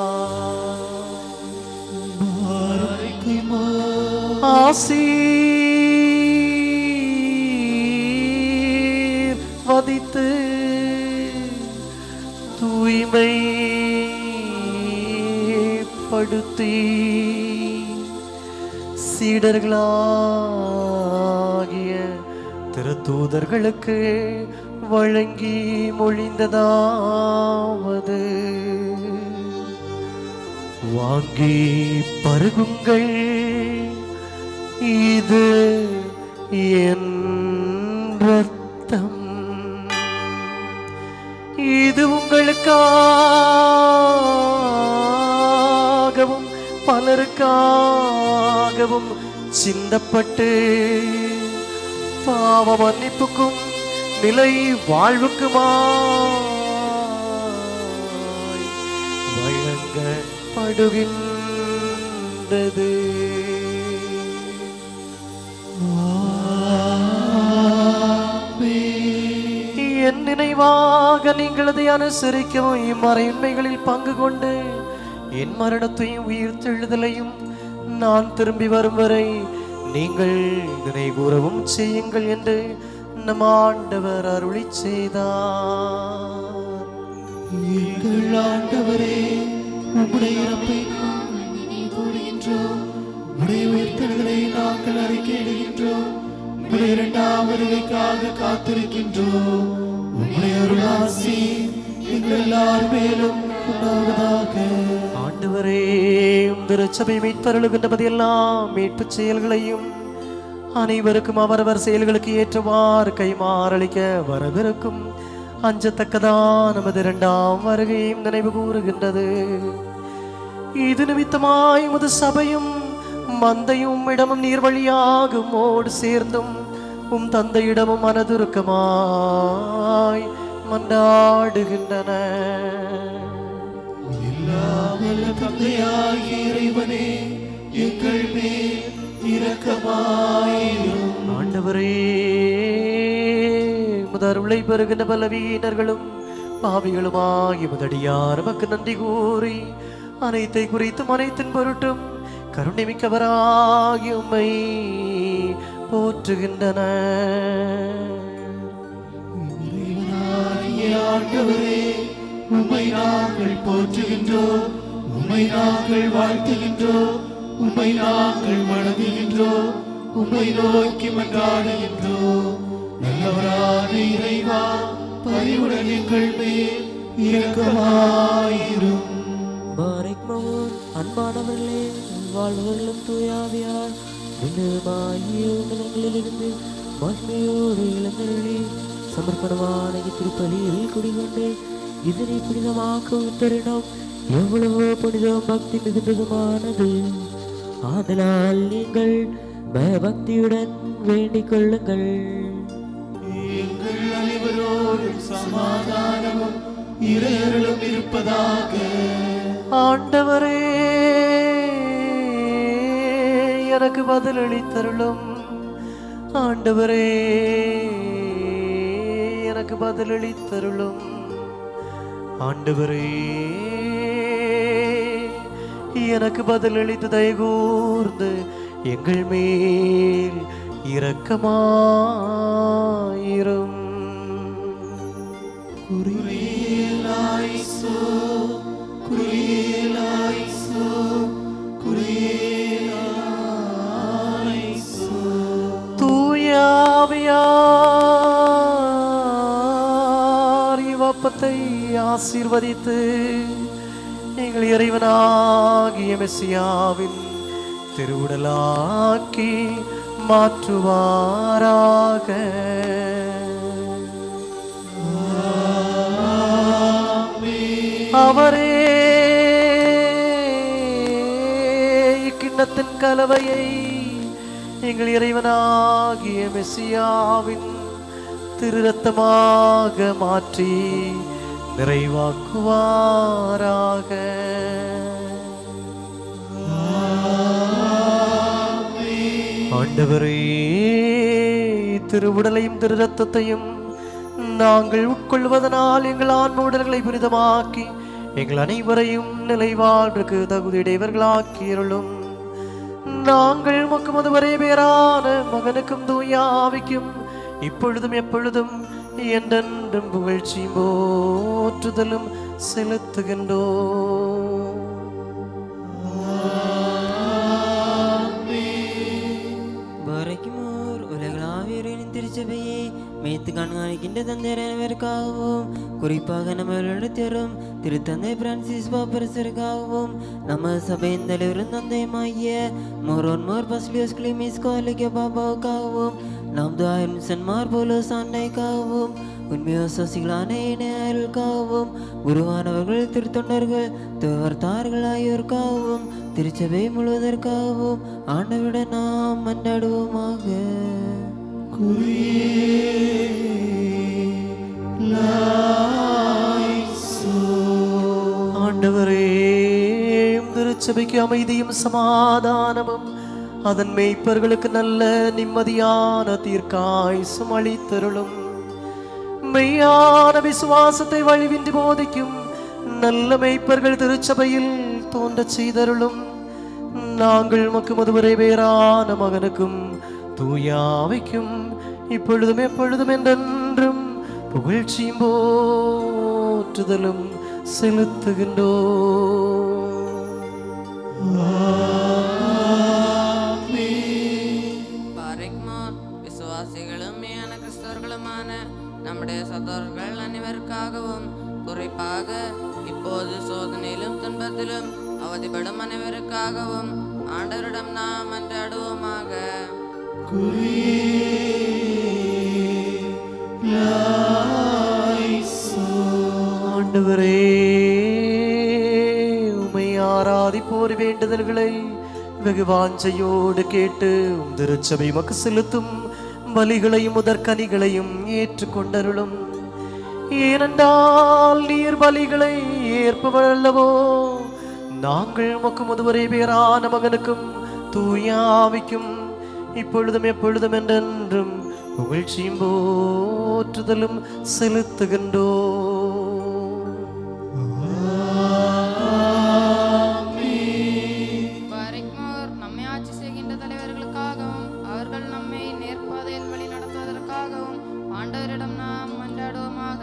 ஆசீர்வதித்து தூய்மைப்படுத்தி சீடர்களாகிய திருத்தூதர்களுக்கு வழங்கி மொழிந்ததாவது, வாங்கி பருகுங்கள், இது என் இரத்தம். இது உங்களுக்காகவும் பலருக்காகவும் சிந்தப்பட்டு பாவ மன்னிப்புக்கும் நிலை வாழ்வுக்குமாய் வழங்கப்படுகின்றது. என் நினைவாக நீங்கள் அதை அனுசரிக்கவும் இம்மறையுண்மைகளில் பங்கு கொண்டு என் மரணத்தையும் உயிர்த்தெழுதலையும் நான் திரும்பி வரும் வரை நீங்கள் நினைகூரவும் செய்யுங்கள் என்று நம் ஆண்டவர் அருளி செய்தார். எங்கள் ஆண்டவரே, உம்முடைய இறப்பை நாங்கள் நினைவுகூருகின்றோம். உம்முடைய உயிர்த்தெழுதலை நாங்கள் அறிக்கையிடுகின்றோம். உம்முடைய இரண்டாம் வருகைக்காக காத்திருக்கின்றோம். உம்முடைய அருளாசி எங்கள் எல்லார் மேலும் உண்டாவதாக. ஆண்டவரே, திருச்சபை மீட்பருளுகின்ற பதியெல்லாம் மீட்பு செயல்களையும் அனைவருக்கும் அவரவர் செயல்களுக்கு ஏற்றவாறு கைமாறளிக்க வரவிருக்கும் அஞ்சத்தக்கதான் நமது இரண்டாம் வருகையும் நினைவு கூறுகின்றது. இது நிமித்தமாய் முது சபையும் மந்தையும் இடமும் நீர் வழியாகும் ஓடு சேர்ந்தும் உம் தந்தையிடமும் மனதுருக்கமாய் மன்றாடுகின்றன. எல்லாவல்ல தந்தையாகிய இறைவனே, எங்கள் மேல் இரக்கமாயிரும். ஆண்டவரே, முதருளை பெறுகின்ற பலவீனர்களும் பாவிகளுமாகி முதடியார் நமக்கு நன்றி கூறி அனைத்தை குறித்தும் அனைத்தின் பொருட்டும் கருணை மிக்கவராகி உம்மை போற்றுகின்றன. இறைவனாகிய ஆண்டவரே, உம்மை நாங்கள் போற்றுகின்றோம். உம்மை நாங்கள் வாழ்த்துகின்றோம். உம்மை நாங்கள் வணங்குகின்றோம். உம்மை நோக்கி மன்றாடுகின்றோம். நல்லவரான இறைவா, பரிவுடன் எங்கள் மேல் இரக்கமாயிரும். அன்பானவர்களே, வாழ்வர்களும் தூயாவியார் உன்னதமாகிய மகிமையோடு இளந்தருளி சமர்ப்பணமான திருப்பலியில் குடிகொண்டு இதனை புனிதமாக்கும் தருணம் எவ்வளவோ புனிதம் பக்தி மிகுந்ததுமானது. ஆதலால் நீங்கள் பயபக்தியுடன் வேண்டிக் கொள்ளுங்கள். எங்கள் அனைவரோடும் சமாதானமும் இறையருளும் இருப்பதாக. ஆண்டவரே, எனக்கு பதிலளித்தருளும். ஆண்டவரே, எனக்கு பதிலளித்தருளும். ஆண்டவரே, எனக்கு பதிலளித்து தயகூர்ந்து எங்கள் மேல் இரக்கமாயிரும். குறியேலாய்சோ, குறியேலாய்சோ, குறியேலாய்சோ. தூயாவியார் இவ்வப்பத்தை ஆசீர்வதித்து எங்கள் இறைவனாகிய மெசியாவின் திருவுடலாக்கி மாற்றுவாராக. அவரே இக்கிண்ணத்தின் கலவையை எங்கள் இறைவனாகிய மெசியாவின் திரு இரத்தமாக மாற்றி நிறைவாக்குவாராக. ஆண்டவரே, திருவுடலையும் திரு இரத்தத்தையும் நாங்கள் உட்கொள்வதனால் எங்கள் ஆன்ம உடல்களை புனிதமாக்கி எங்கள் அனைவரையும் நிலைவாழ்வுக்கு தகுதியுடையவர்களாக்கியருளும். நாங்கள் மக்குமது ஒரே பேரான மகனுக்கும் தூய ஆவிக்கும் இப்பொழுதும் எப்பொழுதும் என்றென்றும் புகழ்ச்சியும் போற்றுதலும் செலுத்துகின்றோம். வரைக்குமோர் உலகளாவியரின் திருச்சபையை மேய்த்து கண்காணிக்கின்ற தந்தையர் அனைவருக்காகவும், குறிப்பாக நம்மளும் திருத்தந்தை பிரான்சிஸ் பாப்பரசருக்காகவும், நம்ம சபையின் தலைவரும் தந்தையுமாகிய மோர் பஸ்லியோஸ் கிளிமிஸ் கோலிக்க பாபாவுக்காகவும், நாம் தாயும் சென்மார் போலோஸ் ஆண்டைக்காகவும், உண்மையோ சசிகளான இணையர்களுக்காகவும், குருவானவர்கள் திருத்தொண்டர்கள் துவர்த்தார்கள் ஆகியோருக்காகவும், திருச்சபை முழுவதற்காகவும் ஆண்டவருடன் நாம் மன்றாடுவோமாக. ஆண்டவரே, திருச்சபைக்கு அமைதியும் சமாதானமும் அதன் மேய்ப்பர்களுக்கு நல்ல நிம்மதியான தீர்க்காயுசும் அளித்தருளும். மெய்யான விசுவாசத்தை வழிவின்றி போதிக்கும் நல்ல மேய்ப்பர்கள் திருச்சபையில் தோன்றச் செய்தருளும். நாங்கள் உமக்கு மதுவரை வேறான மகனுக்கும் தூயாவைக்கும் இப்பொழுதும் எப்பொழுதும் என்றென்றும் புகழ்ச்சியும் போற்றுதலும் செலுத்துகின்றோம். விசுவாசிகளும் மெய்யான கிறிஸ்தவர்களுமான நம்முடைய சகோதரர்கள் அனைவருக்காகவும், குறிப்பாக இப்போது சோதனையிலும் துன்பத்திலும் அவதிப்படும் அனைவருக்காகவும் ஆண்டவரிடம் நாம் மன்றாடுவோமாக. ஆண்டவரே, உம்மை ஆராதிப்போர் வேண்டுதல்களை வெகு வாஞ்சையோடு கேட்டு திருச்சபை மக்கு செலுத்தும் பலிகளையும் முதற்கனிகளையும் ஏற்றுக்கொண்டருளும். ஏனென்றால் நீர் பலிகளை ஏற்பவல்லவோ. நாங்கள் உமக்கு முதுவரை பேரான மகனுக்கும் தூயாவிக்கும் இப்பொழுதும் எப்பொழுதும் என்றென்றும் புகழ்ச்சியும் போற்றுதலும் செலுத்துகின்றோம். நம்மை ஆட்சி செய்கின்ற தலைவர்களுக்காகவும் அவர்கள் நம்மை நேர்பாதையில் வழி நடத்துவதற்காகவும் ஆண்டவரிடம் நாம் மன்றாடுவோமாக.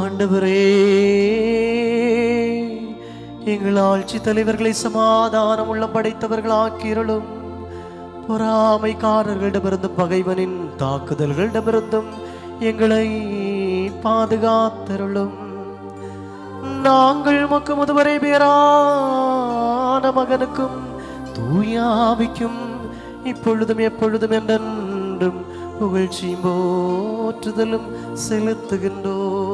ஆண்டவரே, எங்கள் ஆட்சி தலைவர்களை சமாதானம் உள்ள படைத்தவர்களாக்கியருளும். பொறாமைக்காரர்களிடமிருந்தும் பகைவனின் தாக்குதல்களிடமிருந்தும் எங்களை பாதுகாத்தருளும். நாங்கள் உமக்கு முதுவரை பேரான மகனுக்கும் தூயாவிக்கும் இப்பொழுதும் எப்பொழுதும் என்றென்றும் புகழ்ச்சியும் போற்றுதலும் செலுத்துகின்றோம்.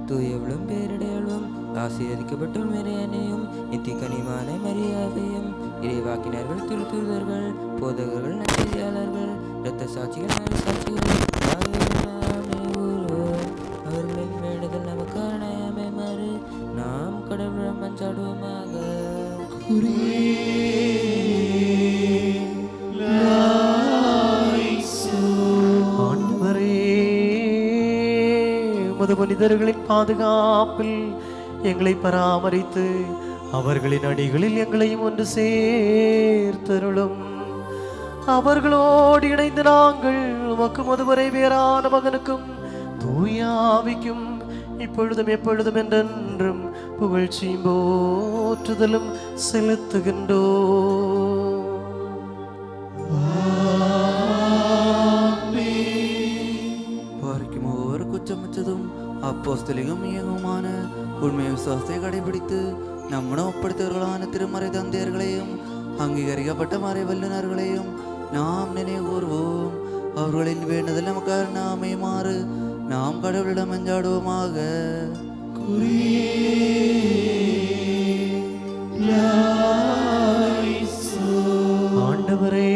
தூயவளும் பேரடையாளும் ஆசீர்வதிக்கப்பட்டும் மரியாதையும் நித்திகனிமான மரியாதையும் இறைவாக்கினர்கள் திருத்தூதர்கள் போதகர்கள் நற்செய்தியாளர்கள் இரத்த சாட்சிகள் அவர்களின் வேண்டுதல் நமக்கான அமைமாறு நாம் கடவுளிடம் மன்றாடுவோமாக. ஆண்டவரே, உமது மனிதர்களின் பாதுகாப்பில் எங்களை பராமரித்து அவர்களின் அடிகளில் எங்களையும் ஒன்று சேர்த்தருளும். அவர்களோடு இணைந்து நாங்கள் உமக்கு மதுவரை வேறான மகனுக்கும் தூயாவிக்கும் இப்பொழுதும் எப்பொழுதும் என்றென்றும் புகழ்ச்சியும் போற்றுதலும் செலுத்துகின்றோம். ஒவ்வொரு குற்றமற்றதும் அப்போஸ்தலிகம் இயங்குமான உண்மை விசுவாசத்தை கடைபிடித்து நம்முடன் ஒப்படுத்தவர்களான திருமறை தந்தையர்களையும் அங்கீகரிக்கப்பட்ட மறை வல்லுநர்களையும் நாம் நினைவு கூர்வோம். அவர்களின் வேண்டுதல் நமக்காக நாமே மாறு நாம் கடவுளிடம் மன்றாடுவோமாக. ஆண்டவரே,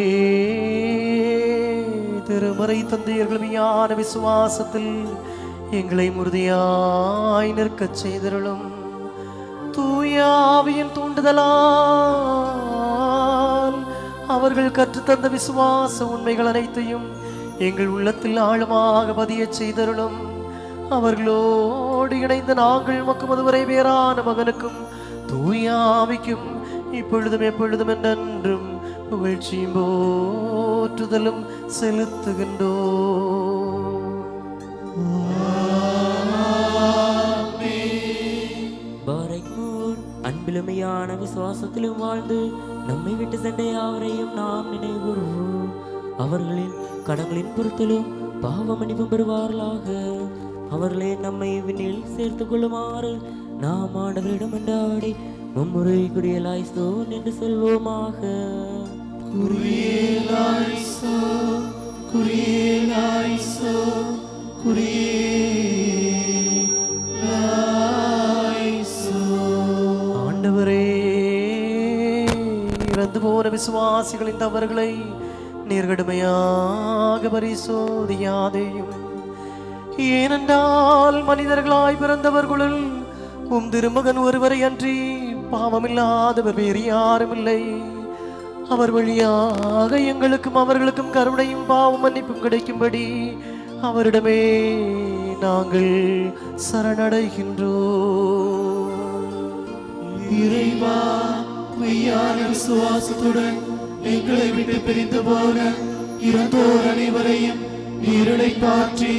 திருமறை தந்தையர்கள் மெய்யான விசுவாசத்தில் எங்களை உறுதியாய் நிற்கச் செய்தருளும். தூயாவியின் தூண்டுதலால் அவர்கள் கற்றுத்தந்த விசுவாச உண்மைகள் அனைத்தையும் எங்கள் உள்ளத்தில் ஆழமாக பதியச் செய்தருளும். அவர்களோடு இணைந்து நாங்கள் உமக்கு மதுவரை வேறான மகனுக்கும் தூயாவிக்கும் இப்பொழுதும் எப்பொழுதும் என்றென்றும் புகழ்ச்சியும் போற்றுதலும் செலுத்துகின்றோம். அன்பிலுமையான விசுவாசத்திலும் வாழ்ந்து நம்மை விட்டு சென்ற யாவரையும் நாம் நினைவுறுவோம். அவர்களின் கடன்களின் பொருத்திலும் பாவ மன்னிப்பும் பெறுவார்களாக. அவர்களே நம்மை விண்ணில் சேர்த்துக் கொள்ளுமாறு நாம் ஆண்டவரிடம் என்றாடி மும்முறை குடியலாய்சோன் என்று சொல்வோமாக. குரியலாய்சோ, குரியலாய்சோ, ஆண்டவரே, இறந்து போன விசுவாசிகளின் தவறுகளை நீர் கடுமையாக பரிசோதியாதேயும். ஏனென்றால் மனிதர்களாய் பிறந்தவர்களுள் உம் திருமகன் ஒருவரை அன்றி பாவமில்லாதவர் வேறு யாரும் இல்லை. அவர் வழியாக எங்களுக்கும் அவர்களுக்கும் கருணையும் பாவ மன்னிப்பும் கிடைக்கும்படி அவரிடமே நாங்கள் சரணடைகின்றோம். இறைவா, மெய்யான விசுவாசத்துடன் எங்களை விட்டு பிரிந்து போன இறந்தோர் அனைவரையும் நீரடை பாற்றி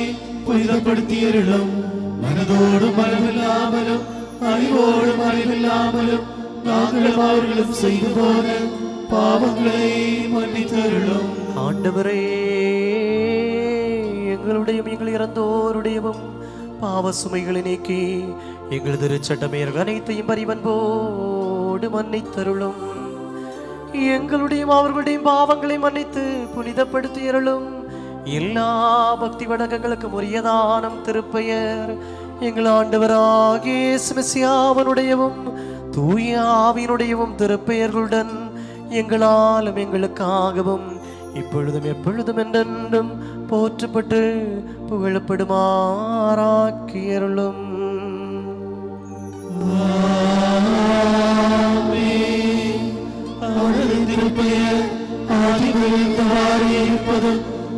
புனிதப்படுத்தியருளும். மனதோடும் மனமில்லாமலும் அறிவோடும் அறிவில்லாமலும் நாங்களும் அவர்களும் செய்து போன பாவங்களை மன்னித்தருளும். ஆண்டவரே, எங்களுடையும் எங்கள் இறந்தோருடையவும் பாவ சுமைகளை நீக்கி எங்கள் திருச்சட்டமேர்கள் அனைத்தையும் பரிவன்போடு மன்னித்தருளும். எங்களுடையும் அவர்களுடையும் பாவங்களை மன்னித்து புனிதப்படுத்தியருளும். எல்லா பக்தி வணக்கங்களுக்கும் உரியதானம் திருப்பெயர் எங்கள் ஆண்டவராகிய இயேசு மெசியாவினுடையவும் தூய ஆவியினுடையவும் திருப்பெயர்களுடன் எங்களாலும் எங்களுக்காகவும் இப்பொழுதும் எப்பொழுதும் என்றென்றும் போற்றப்பட்டு புகழப்படுமாறாக்கியருளும்.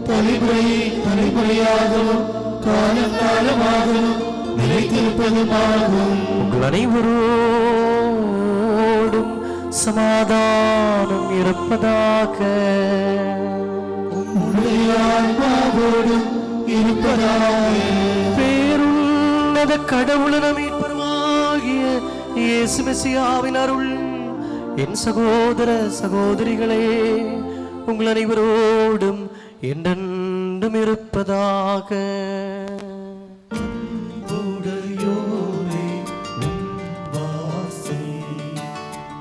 தலைமுறை தலைமுறையாகவும் காலம் காலமாகவும் நிலைத்திருப்பதுமாகும். உங்கள் அனைவரோடும் சமாதானம் இருப்பதாக. உம்முடைய ஆன்மாவோடும் இருப்பதாக. பேருள்ளத கடவுளன மீட்பருமாகிய இயேசு மெசியாவின் அருள் என் சகோதர சகோதரிகளே உங்கள் அனைவரோடும் என்றென்றும் இருப்பதாக. உடையோரே உம் வாசல்.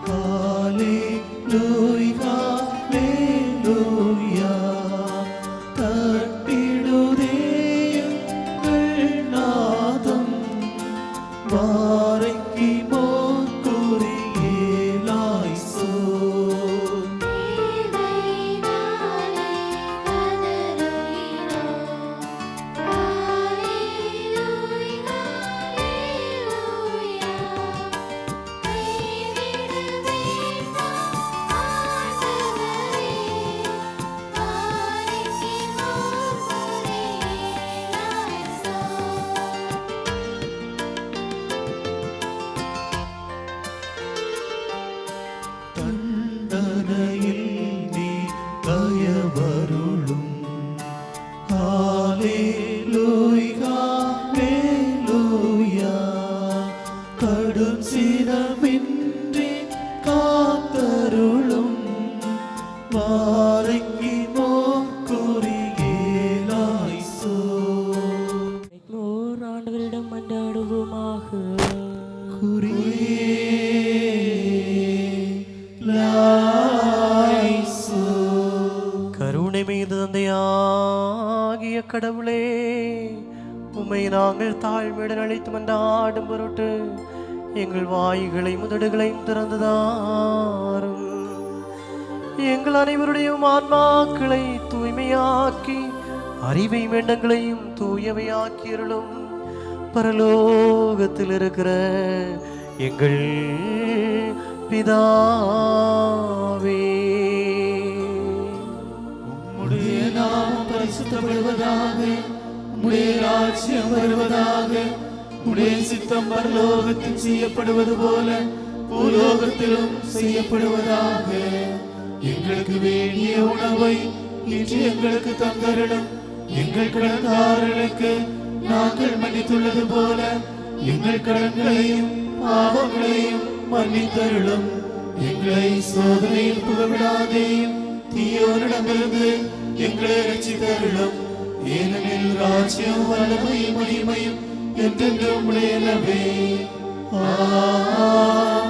ஹல்லேலூயா, ஹல்லேலூயா. தட்டிடுதே எங்கள் நாதம். வாரைக்கு மோக்குறியேலாய்சோ. தண்டனையில் நீ தயவருளும். ஹல்லேலூயா, ஹல்லேலூயா. கடும் சினமின்றி காத்தருளும். வாரைக்கு மோக்குறியேலாய்சோ. ஓர் ஆண்டவரிடம் மன்றாடுவோமாக. கருணை மீது தந்தையாகிய கடவுளே, உம்மை நாங்கள் தாழ்மையுடன் அழைத்து மன்றாடும் பொருட்டு எங்கள் வாய்களை முதடுகளையும் திறந்துதாரும். எங்கள் அனைவருடைய ஆன்மாக்களை தூய்மையாக்கி அறிவை வேண்டங்களையும் தூயவையாக்கியருளும். பரலோகத்தில் இருக்கிற எங்கள் பிதாவே, உம்முடைய நாமம் பரிசுத்தப்படுவதாக. உம்முடைய ராஜ்யம் வருவதாக. உம்முடைய சித்தம் பரலோகத்தில் செய்யப்படுவது போல பூலோகத்திலும் செய்யப்படுவதாக. எங்களுக்கு வேண்டிய உணவை இன்று எங்களுக்கு தந்தருளும். எங்கள் கடன்காரர்களுக்கு நாங்கள் மன்னித்துள்ளது போல எங்கள் கடன்களையும் பாவங்களையும் மன்னித்தருளும். எங்களை சோதனையில் புகவிடாதேயும் தீயோரிடமிருந்து எங்களை ரட்சித்தருளும். ஏனெனில் ராஜ்யம் வல்லமையும் மகிமையும் என்றென்றும் உடையனவே.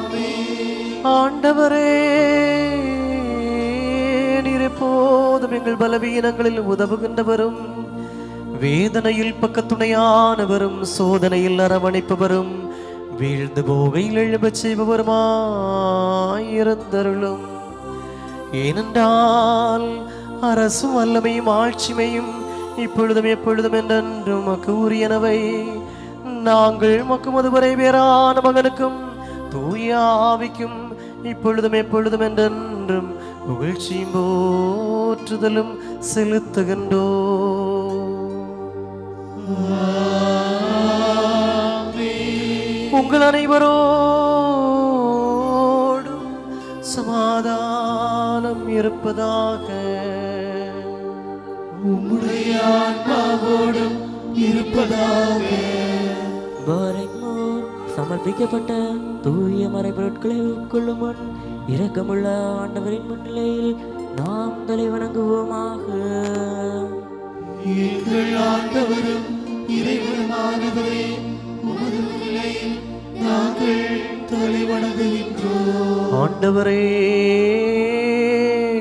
ஆமென். ஆண்டவரே, நீர் எப்போதும் எங்கள் பலவீனங்களில் உதவுகின்றவரும் வேதனையில் பக்கத்துணையானவரும் சோதனையில் அரவணைப்பவரும் வீழ்ந்து போகையில் எழும்பச் செய்பவருமாயிருந்தருளும். ஏனென்றால் அரசும் வல்லமையும் ஆட்சிமையும் இப்பொழுதும் எப்பொழுதும் என்றென்றும் உமக்கு உரியனவை. நாங்கள் உமக்கு மதுவரை வேறான மகனுக்கும் தூய ஆவிக்கும் இப்பொழுதும் எப்பொழுதும் என்றென்றும் புகழ்ச்சியும் போற்றுதலும் செலுத்துகின்றோம். உங்கள் அனைவரோடும் சமாதானம் இருப்பதாக. உம்முடைய ஆன்மாவோடும் இருப்பதாக. பாரைமோர் சமர்ப்பிக்கப்பட்ட தூய மறைபொருட்களை உட்கொள்ளும் முன் இரக்கமுள்ள ஆண்டவரின் முன்னிலையில் நாம் தலை வணங்குவோமாக. எங்கள் ஆண்டவரும் இறைவனுமானவரே, உமது முன்னிலையில் நாங்கள் தலை வணங்குகின்றோம். ஆண்டவரே,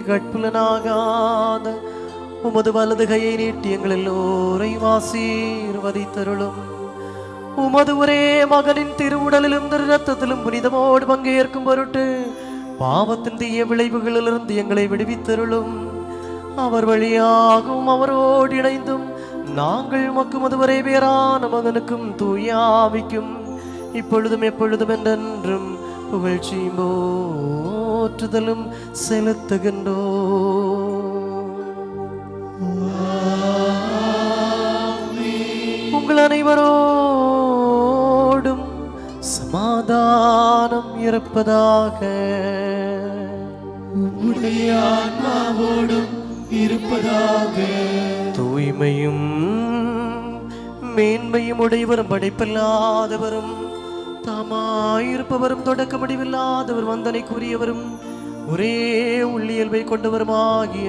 கட்புலனாகாத உமது வலது கையை நீட்டி எங்கள் எல்லோரையும் ஆசீர்வதித்தருளும். உமது ஒரே மகனின் திருவுடலிலும் திரு ரத்தத்திலும் புனிதமோடு பங்கேற்கும் பொருட்டு பாவத்தின் தீய விளைவுகளிலிருந்து எங்களை விடுவித்தருளும். அவர் வழியாகவும் அவரோடு இணைந்தும் நாங்கள் உமக்கு மதுவரை வேறான மகனுக்கும் தூய ஆவிக்கும் இப்பொழுதும் எப்பொழுதும் என்றென்றும் புகழ்ச்சியும் போற்றுதலும் செலுத்துகின்றோம். உங்கள் அனைவரோடும் சமாதானம் இருப்பதாக. உம்முடைய ஆன்மாவோடும் இருப்பதாக. தூய்மையும் மேன்மையும் உடையவரும் படைப்பில்லாதவரும் தாமாயிருப்பவரும் தொடக்க முடிவில்லாதவர் வந்தனைக்குரியவரும் ஒரே உள்ளியல்பை கொண்டவருமாகிய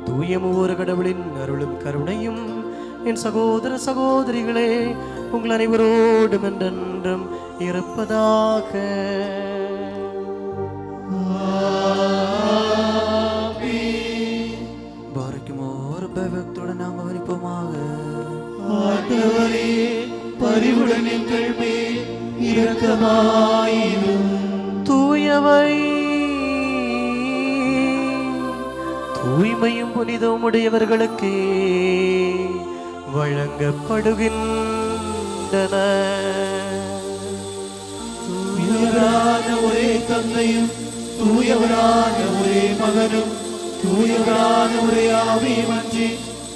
தூய மூவர் கடவுளின் அருளும் கருணையும் என் சகோதர சகோதரிகளே உங்கள் அனைவரோடும் என்றென்றும் இருப்பதாக. பாரிக்குமோர் பயபக்தியுடன் நாம் கவனிப்போமாக. ஆண்டவரே, பரிவுடன் எங்கள் மேல் இரக்கமாயிரும். தூயவை தூய்மையும் புனிதமும் உடையவர்களுக்கே வழங்கப்படுகின்றன. தூயவரான ஒரே தந்தையும் தூயவரான ஒரே மகனும் தூயவரான ஒரே ஆவியும் அன்றி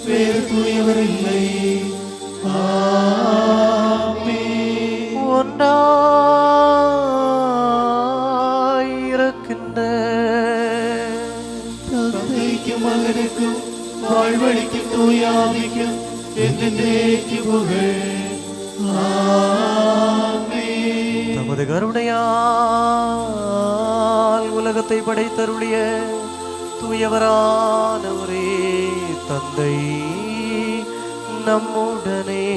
வேறு தூயவர் இல்லை. ஆமென். ஒன்றாயிருக்கின்ற தந்தைக்கும் மகனுக்கும் வாழ்வழிக்கும் தூய ஆவிக்கும் என்றென்றைக்கு புகழ். ஆமென். தமது கருணையால் உலகத்தை படைத்தருளிய தூயவரான ஒரே தந்தை நம்முடனே.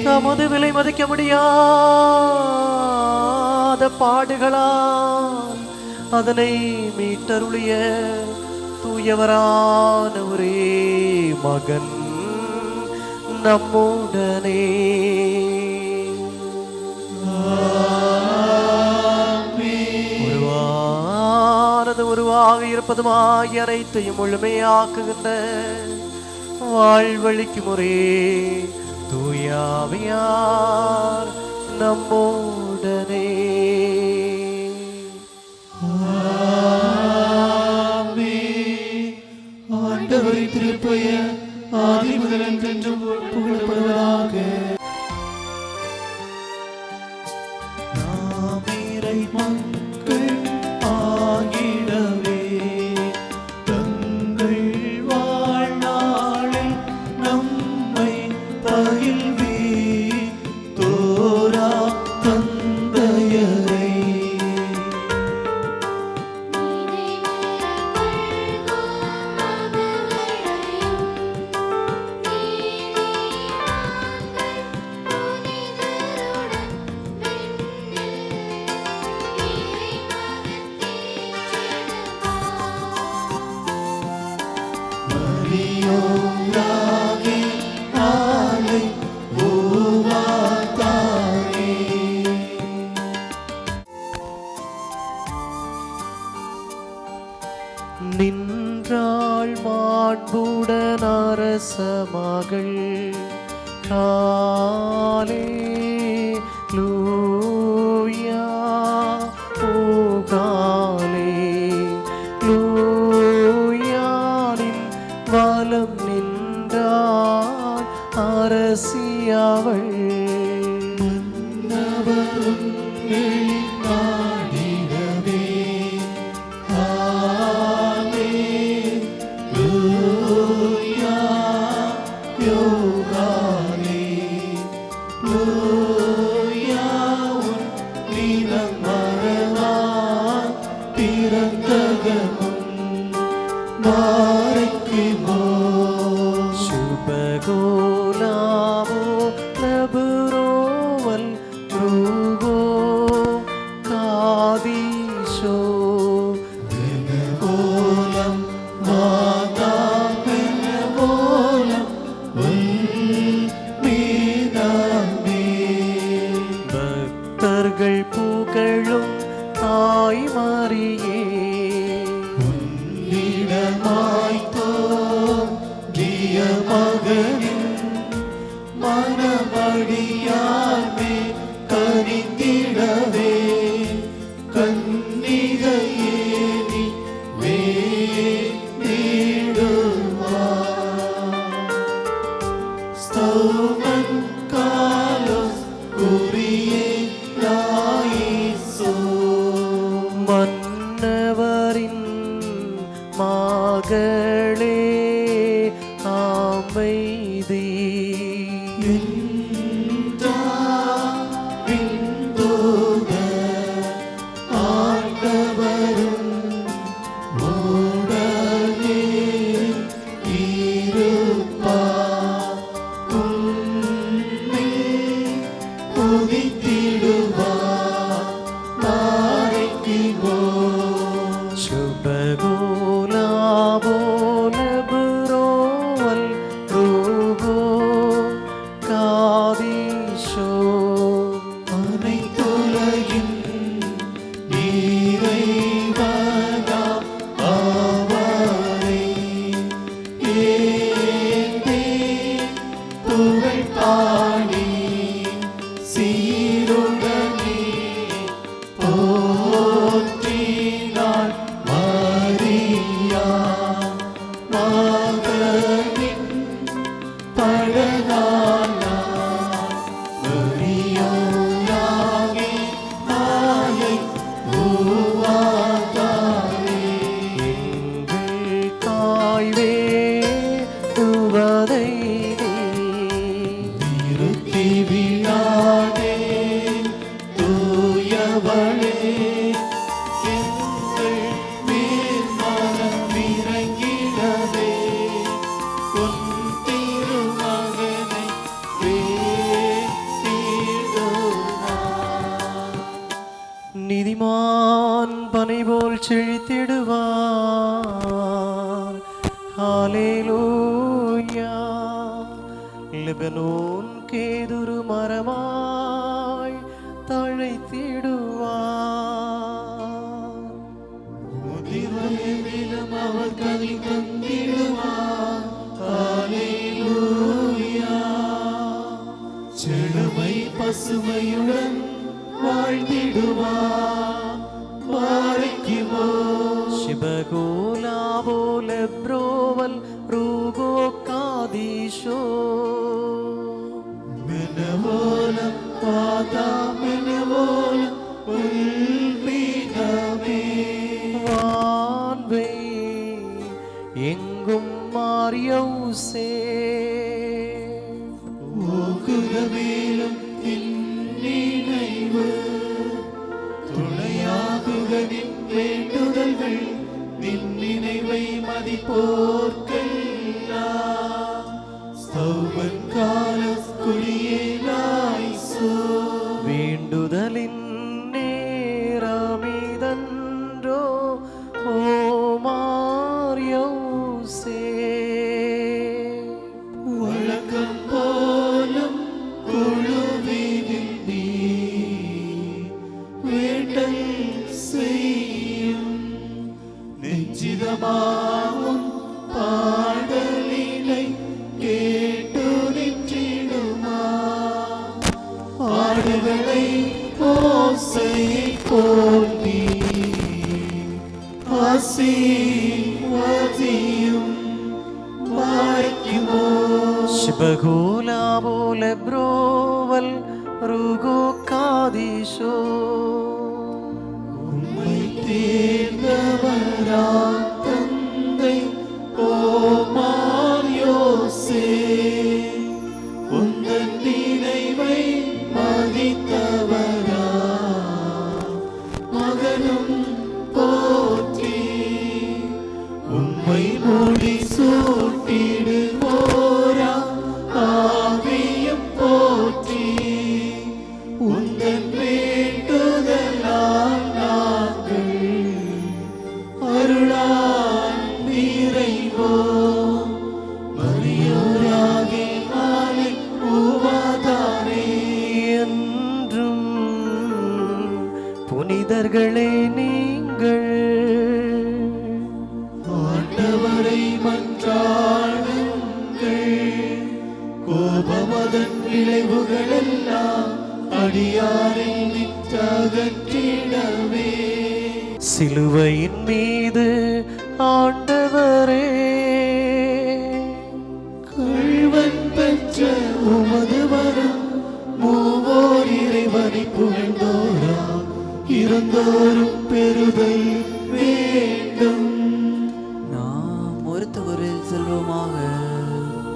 தமது விலை மதிக்க முடியாத பாடுகளால் அதனை மீட்டருளிய தூயவரான ஒரே மகன் நம்முடனே. உருவானது உருவாக இருப்பதுமாகிய அனைத்தையும் முழுமையாக்குகின்ற வாழ்வழிக்கும் ஒரே தூயாவியார் நம்முடனே. ஆண்டவரின் திருப்பெயர் ஆதி முதல் என்றென்றும் புகழப்படுவதாக. நாம் இறை மக்கள் ஆகிடவே தங்கள் வாழ்நாளில் நம்மை பகிர்வே தோரா தந்தையரை. புனிதருடன் அரசமகள். ஹalleluya ஓ ஹalleluya நின் வலம் நின்றாள் அரசியவள். சுபகோலாவோ லபுரோவல் ரூகோ காதீஷோ ஓலம் மாதா ஓலம் மீதாமே. பக்தர்கள் புகழும் தாய் மாரியே இடமாய்த்தோன்றிய மகனின் மனமடியார்மே கனிந்திடவே கன்னிகையே நீ வேண்டிடுவாய். ஸ்தோமன் காலோஸ் குறியே லாயிசோ. மன்னவரின் மகளே அமைதி. ஆண்டவரும் உடனே இருப்பார். உன்னில் உதித்திடுவார் மாறிக்குமோ. சுபகோலாவோ லபுரோவல் ரூகோ காதீஷோ அனைத்துலகின் இறைவனாம் அவரை ஏந்தி புகழ் பாடி சீருடனே போற்றினாள் மரியா மகனின் பழனானா. மரியாயாகி நாயை உருவாதாரே. எங்கள் தாய்வே துவதை நிறுத்தி விடாதே தூயவளே. எங்கள் மேல் மனம் இறங்கிடவே உன் திருமகனை வேண்டிடுவாய். நீதிமான் பனை போல் செழித்திடுவார். ஹalleluya. லெபனோன் கேதுரு மரமாய் தழைத்திடுவார். முதிர்வயதிலும் அவர் கனி தந்திடுவார். ஹalleluya. செழுமை பசுமையுடன் வாழ்ந்திடுவார் மாறிக்குமோ. சிபகோலாவோ லெப்ரோவல் ரூகோ காதீஷோ மெனவோலம் பாதா மெனவோலம் உள்மீதமே. வான்வை எங்கும் மாறியவுசே ஓகுதமேலும் நினைவு துணையாகுக நின் வேண்டுதல்கள். நின் நினைவை மதிப்போர்க்கெல்லாம் ஸ்தௌமன் காலஸ் குடியேலாய்சோ. வேண்டுதலின் நேரமிதன்றோ ஓ மாறியவுசே. வழக்கம் போலும் குழுவினில் நீ வேண்டல் செய்யும். நெஞ்சிதமாவும் பாடலினை ஓசையை போல் நீ ஆசீர்வதியும் வாய்க்குமோ. Shibagula bole broval rugo kadisho. உம்மை தேர்ந்தவராம் தந்தை ஓமார் யோசே, உந்தன் நினைவை மதித்தவரா மகனும் போற்றி, உம்மை மூடி சூட்டிடுவோரா ஆவியும் போற்றி, உந்தன் வேண்டுதலால் நாங்கள் அருளால் நிறைவோம். மரியோராகி மாலை பூவாதாரே, என்றும் புனிதர்களே நீங்கள் ஆண்டவரை மன்றாடுங்கள். கோபமதன் விளைவுகளெல்லாம் அடியாரில் நிற்றகற்றிடவே. சிலுவையின் மீது ஆண்டவரே கள்வன் பெற்ற உமது வரம் மூவோர் இறைவனை புகழ்ந்தோரா இறந்தோரும் பெறுதல் வேண்டும். நாம் ஒருத்த குரலில் சொல்வோமாக.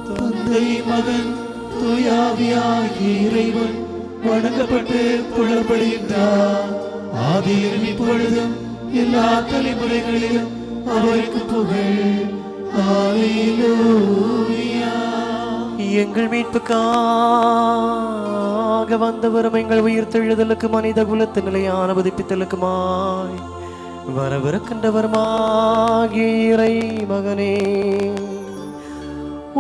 தந்தை மகன் தூயாவியாகிய இறைவன் வணங்கப்பட்டு புகழப்படுகின்றார். ஆதியிலும் இப்பொழுதும் எல்லா தலைமுறைகளிலும் அவருக்கு புகழ். அல்லேலூயா. எங்கள் மீட்புக்காக வந்தவரும் எங்கள் உயிர்த்தெழுதலுக்கு மனித குலத்து நிலையான புதுப்பித்தலுக்குமாய் வரவிருக்கின்றவருமாகிய இறை மகனே,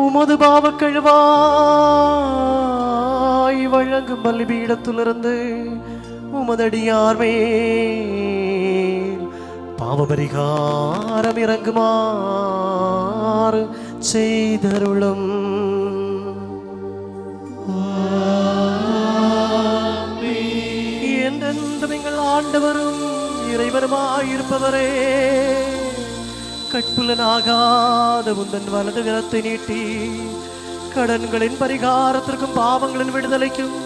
உமது பாவக்கழுவாய் வழங்கும் பலிபீடத்திலிருந்து உமதடியார் மேல் பாவபரிகாரம் இறங்குமாறு செய்தருளும். என்றென்றும் எங்கள் ஆண்டவரும் இறைவனுமாயிருப்பவரே, கட்புலனாகாத உந்தன் வலது கரத்தை நீட்டி கடன்களின் பரிகாரத்திற்கும் பாவங்களின் விடுதலைக்கும்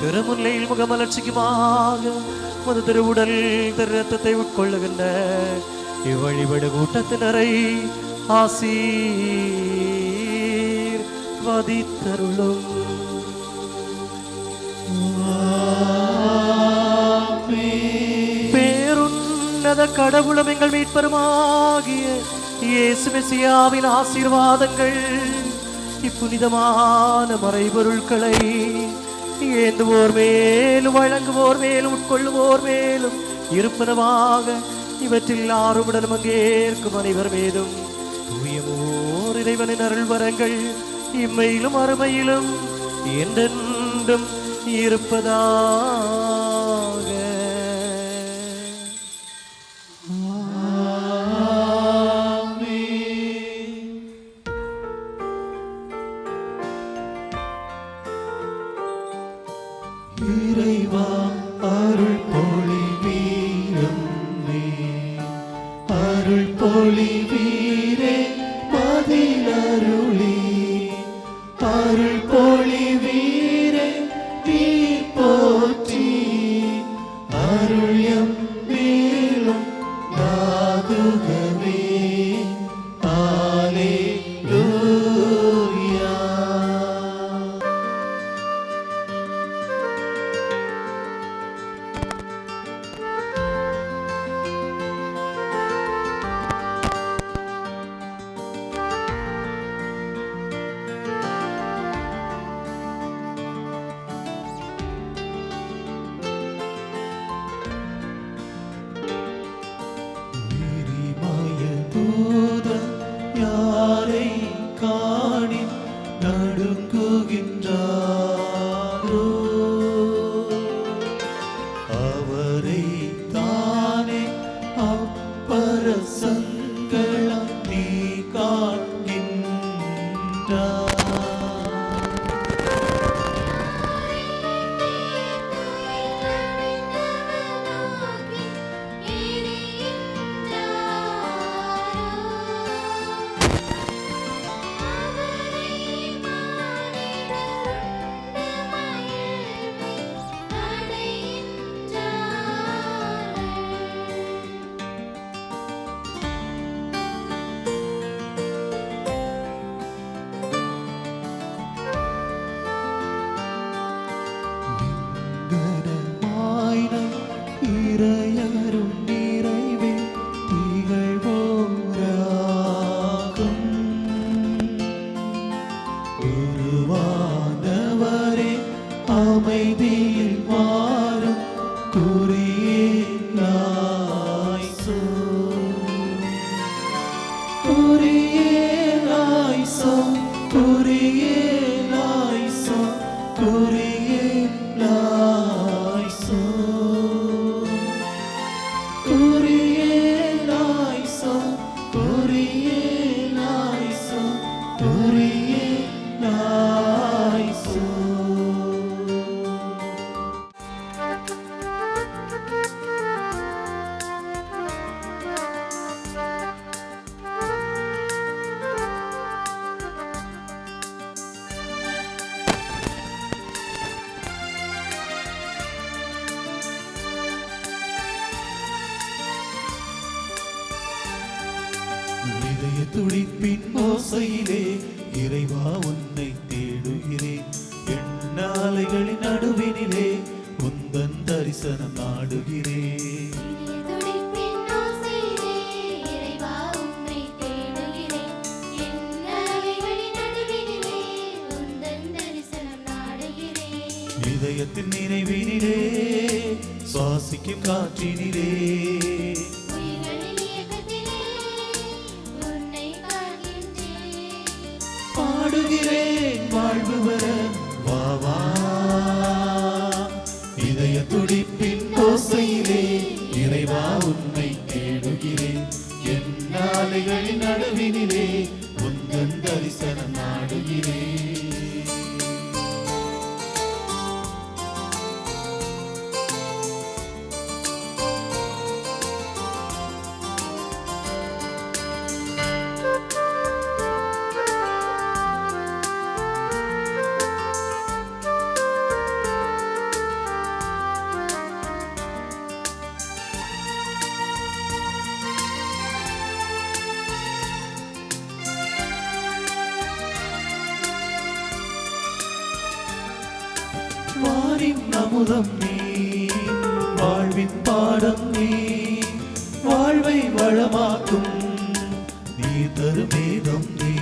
திருமுல்லையில் முகமலர்ச்சிக்குமாக மது திருவுடல் திரு ரத்தத்தை உட்கொள்ளுகின்ற இவ்வழிபடு கூட்டத்தினரை ஆசீர்வதித்தருளும். பேருன்னத கடவுளும் எங்கள் மீட்பருமாகிய இயேசு மெசியாவின் ஆசீர்வாதங்கள் இப்புனிதமான மறைபொருட்களை ஏந்துவோர் மேலும் வழங்குவோர் மேலும் உட்கொள்ளுவோர் மேலும் இருப்பனமாக இவற்றில் ஆறுமுடன் பங்கேற்கும் அனைவர் மீதும் தூயமோர் இறைவனின் அருள் வரங்கள் இம்மையிலும் அருமையிலும் என்றென்றும் இருப்பதாக. இறைவா அருள் பொழிவீரும் நீ, அருள் பொழிவீரே பதிலருளி, அருள் பொழிவீரே நீ போற்றி. துடிப்பின் ஓசையிலே இறைவா உன்னை தேடுகிறேன். எண்ணாலைகளின் நடுவினிலே உந்தன் தரிசனம் நாடுகிறேன். இதயத்தின் நினைவினிலே சுவாசிக்கும் காற்றினிலே பாடுகிறேன் வாழ்வு வர வா வா. இதய துடிப்பின் ஓசையிலே இறைவா உன்னை தேடுகிறேன். என் நாளைகளின் நடுவினிலே உந்தன் தரிசனம் நாடுகிறேன். வானின் அமுதம் நீ, வாழ்வின் பாடம் நீ, வாழ்வை வளமாக்கும் நீ தரும் மேகம் நீ.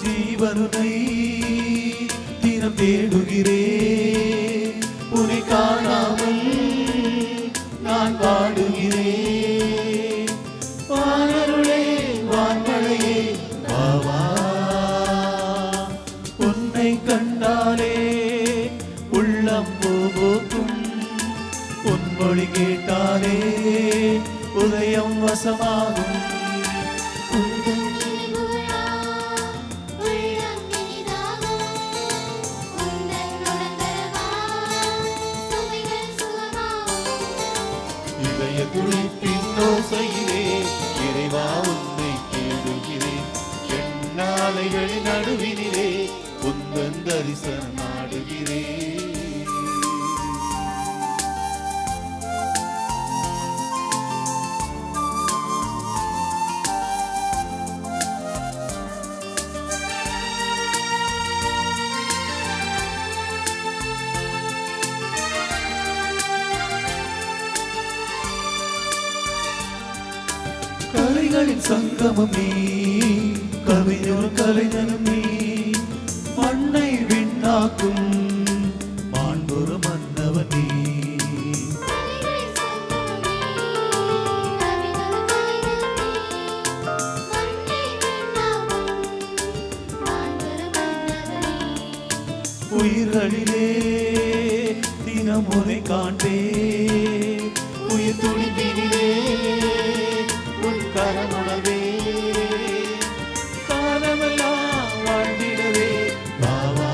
ஜீவனுனை தினம் தேடுகிறேன், உன்னை காணாமல் நான் பாடுகிறேன். வானருளே வான்மழையே வா வா. உன்னை கண்டாலே உள்ளம் போகும், உன் மொழி கேட்டாலே உதயம் வசமாகும். துடிப்பின் ஓசையிலே இறைவா உன்னை தேடுகிறேன். எண்ணாலைகளின் நடுவினிலே உந்தன் தரிசனம் நாடுகிறேன். கலைகளின் சங்கமம் நீ, கவிஞரும் கலைஞனும் நீ, மண்ணை விண்ணாக்கும் மாண்புறு மன்னவன் நீ. உயிர்களிலே தினம் உன்னை காண்பே, உயிர் துடிப்பினிலே கரமுணவே காலமெல்லாம் வாழ்ந்திடவே வா வா.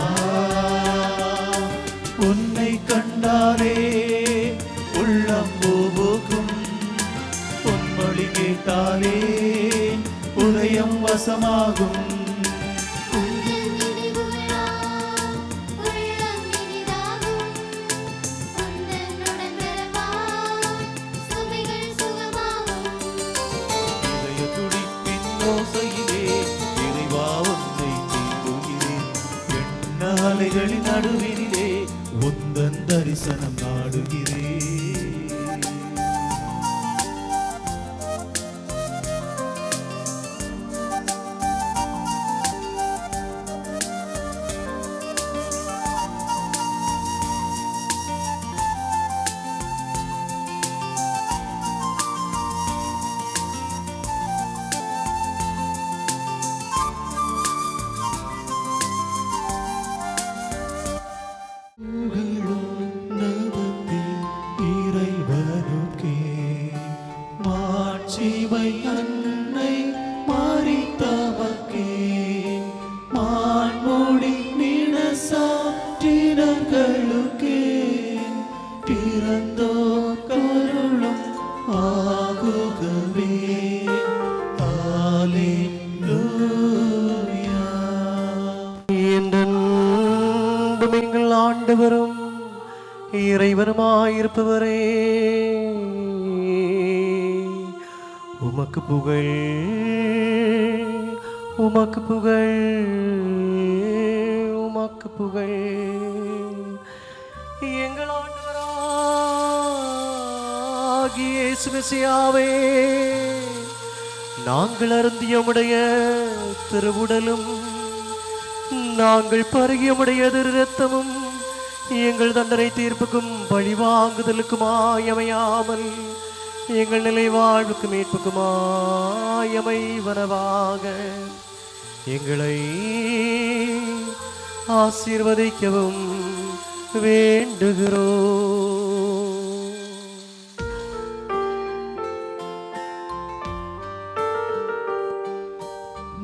உன்னை கண்டாலே உள்ளம் போகும், பொன்மொழி கேட்டாலே உதயம் வசமாகும். இறைவா உன்னை தேடுகிறேன். எண்ணாலைகளின் நடுவினிலே உந்தன் தரிசனம் நாடுகிறேன். அன்னை மாறி தமக்கே மான்மொழி நினசாற்றினர்களுக்கே பிறந்தோ கருளும் ஆகுகவே. என்றென்றும் தலைவருமாயிருப்பவரே, உமக்கு புகழ், உமக்கு புகழ், உமக்கு புகழ். எங்கள் ஆண்டவராகிய இயேசு மெசியாவே, நாங்கள் அருந்திய உம்முடைய திருவுடலும் நாங்கள் பருகிய உம்முடைய திரு இரத்தமும் எங்கள் தண்டனை தீர்ப்புக்கும் பழிவாங்குதலுக்குமாயமையாமல் எங்கள் நிலை வாழ்வுக்கு மீட்புக்குமாயமைவனவாக எங்களை ஆசீர்வதிக்கவும் வேண்டுகிறோம்.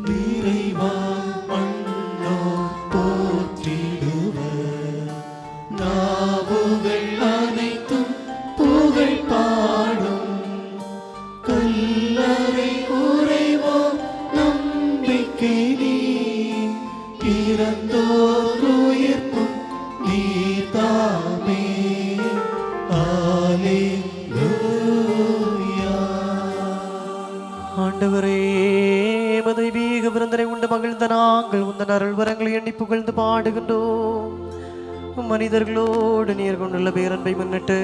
நிறைவா மன்னோர் போற்றிடுவர், நாவுகள் அனைத்தும் புகழ் பாடும். கல்லறை உறைவோம் நம்பிக்கை நீ, இறந்தோர் உயிர்ப்பும் நீதாமே. அல்லேலூயா. ஆண்டவரே, தெய்வீக விருந்தனை உண்டு மகிழ்ந்த நாங்கள் உந்தன் அருள் வரங்களை எண்ணி புகழ்ந்து பாடுகின்றோம். மனிதர்களோடு நீர் கொண்டுள்ள பேரன்பை முன்னிட்டு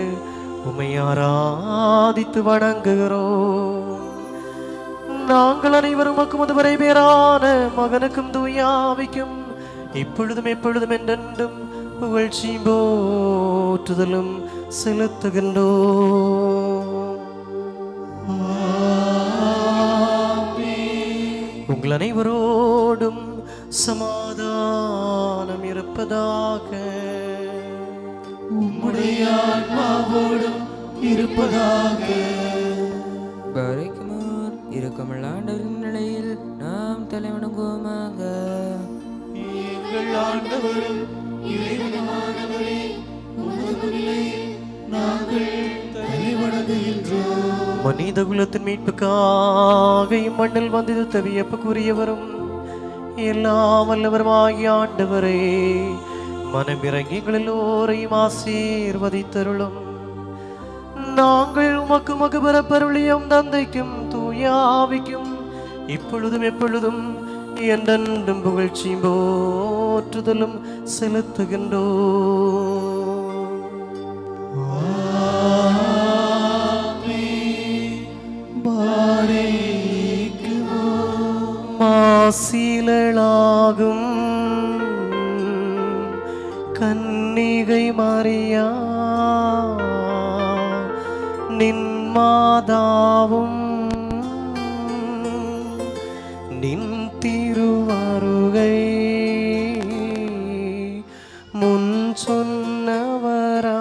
உம்மை ஆராதித்து வணங்குகிறோம். நாங்கள் அனைவரும் உமது வரை பேரான மகனுக்கும் தூயாவிக்கும் இப்பொழுதும் எப்பொழுதும் என்றென்றும் புகழ்ச்சியும் போற்றுதலும் செலுத்துகின்றோம். உங்கள் அனைவரோடும் சமாதானம் இருப்பதாக. உம்முடைய ஆன்மாவோடும் இருப்பதாக. பரிக்குமார் இருக்குமில்ல ஆண்டவரின் நிலையில் நாம் தலைவணங்குவோமாக. எங்கள் ஆண்டவரும் இறைவனுமானவரே, உமது முன்னிலையில் நாங்கள் தலைவணங்குகின்றோம். மனித குலத்தின் மீட்புக்காக இம்மண்ணில் வந்தது தவியப்புக்குரியவரும் எல்லாம் வல்லவருமாகிய ஆண்டவரே, மனமிறங்கி எங்கள் எல்லோரையும் ஆசீர்வதித்தருளும். நாங்கள் உமக்கு மகுபரப்பருளியும் தந்தைக்கும் தூயாவிக்கும் இப்பொழுதும் எப்பொழுதும் என்றென்றும் புகழ்ச்சியும் போற்றுதலும் செலுத்துகின்றோம். மாசிலாகும் கன்னிகை மரியா, நின் மாதாவும் நின் திருவருகை முன் சொன்னவரா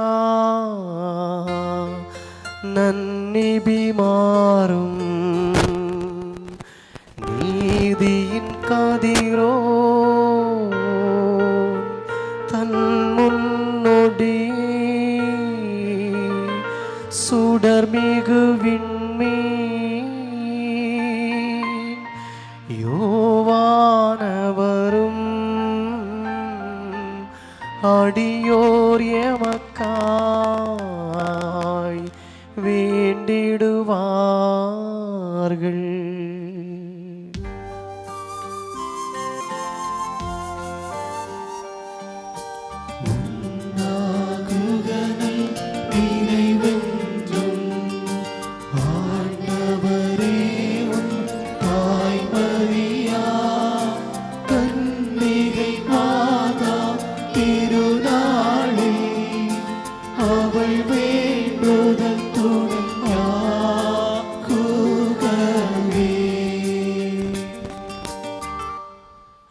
நன்னிபி மாறும் நீதியின் கதிரோ தன் முன்னொடி சுடர்மிகு விண்மீன் யோவானவரும் அடியோர் எமக்காய் வேண்டிடுவார்கள்.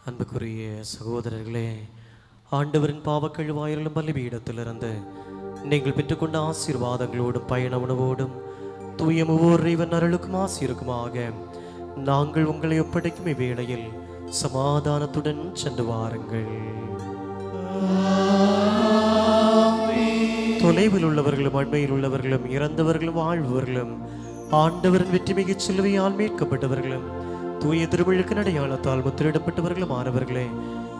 அன்புக்குரிய சகோதரர்களே, ஆண்டவரின் பாவக்கழுவாயிலும் பலிபீடத்திலிருந்து நீங்கள் பெற்றுக்கொண்ட ஆசீர்வாதங்களோடும் பயண உணவோடும் தூய ஒவ்வொரு இவன் அருளுக்கும் ஆசீருக்குமாக நாங்கள் உங்களை ஒப்படைக்கும் இவ்வேளையில் சமாதானத்துடன் சென்று வாருங்கள். தொலைவில் உள்ளவர்களும் அண்மையில் உள்ளவர்களும் இறந்தவர்களும் வாழ்பவர்களும் ஆண்டவரின் வெற்றிமிகு சிலுவையால் மீட்கப்பட்டவர்களும் தூய திருவிழுக்கு அடையாளத்தால் முத்திரிடப்பட்டவர்களும் ஆனவர்களே,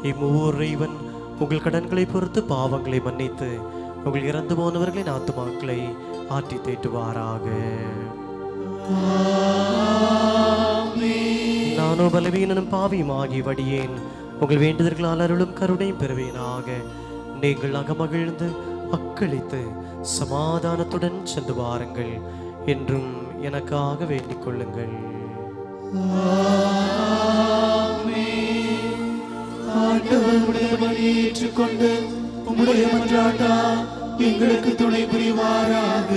இம்மூவர் இவன் உங்கள் கடன்களை பொறுத்து பாவங்களை மன்னித்து உங்கள் இறந்து போனவர்களின் ஆத்துமாக்களை ஆற்றி தேற்றுவாராக. நானோ பலவீனனும் பாவியும் ஆகியவடியேன் உங்கள் வேண்டுதல்களால் அருளும் கருணையும் பெறுவேனாக. நீங்கள் அகமகிழ்ந்து அக்களித்து சமாதானத்துடன் சென்று வாருங்கள் என்றும் எனக்காக வேண்டிக் கொள்ளுங்கள். ஆண்டவருடைய பலியை ஏற்றுக்கொண்டு உம்முடைய மன்றாட்டா எங்களுக்கு துணை புரிவாராக.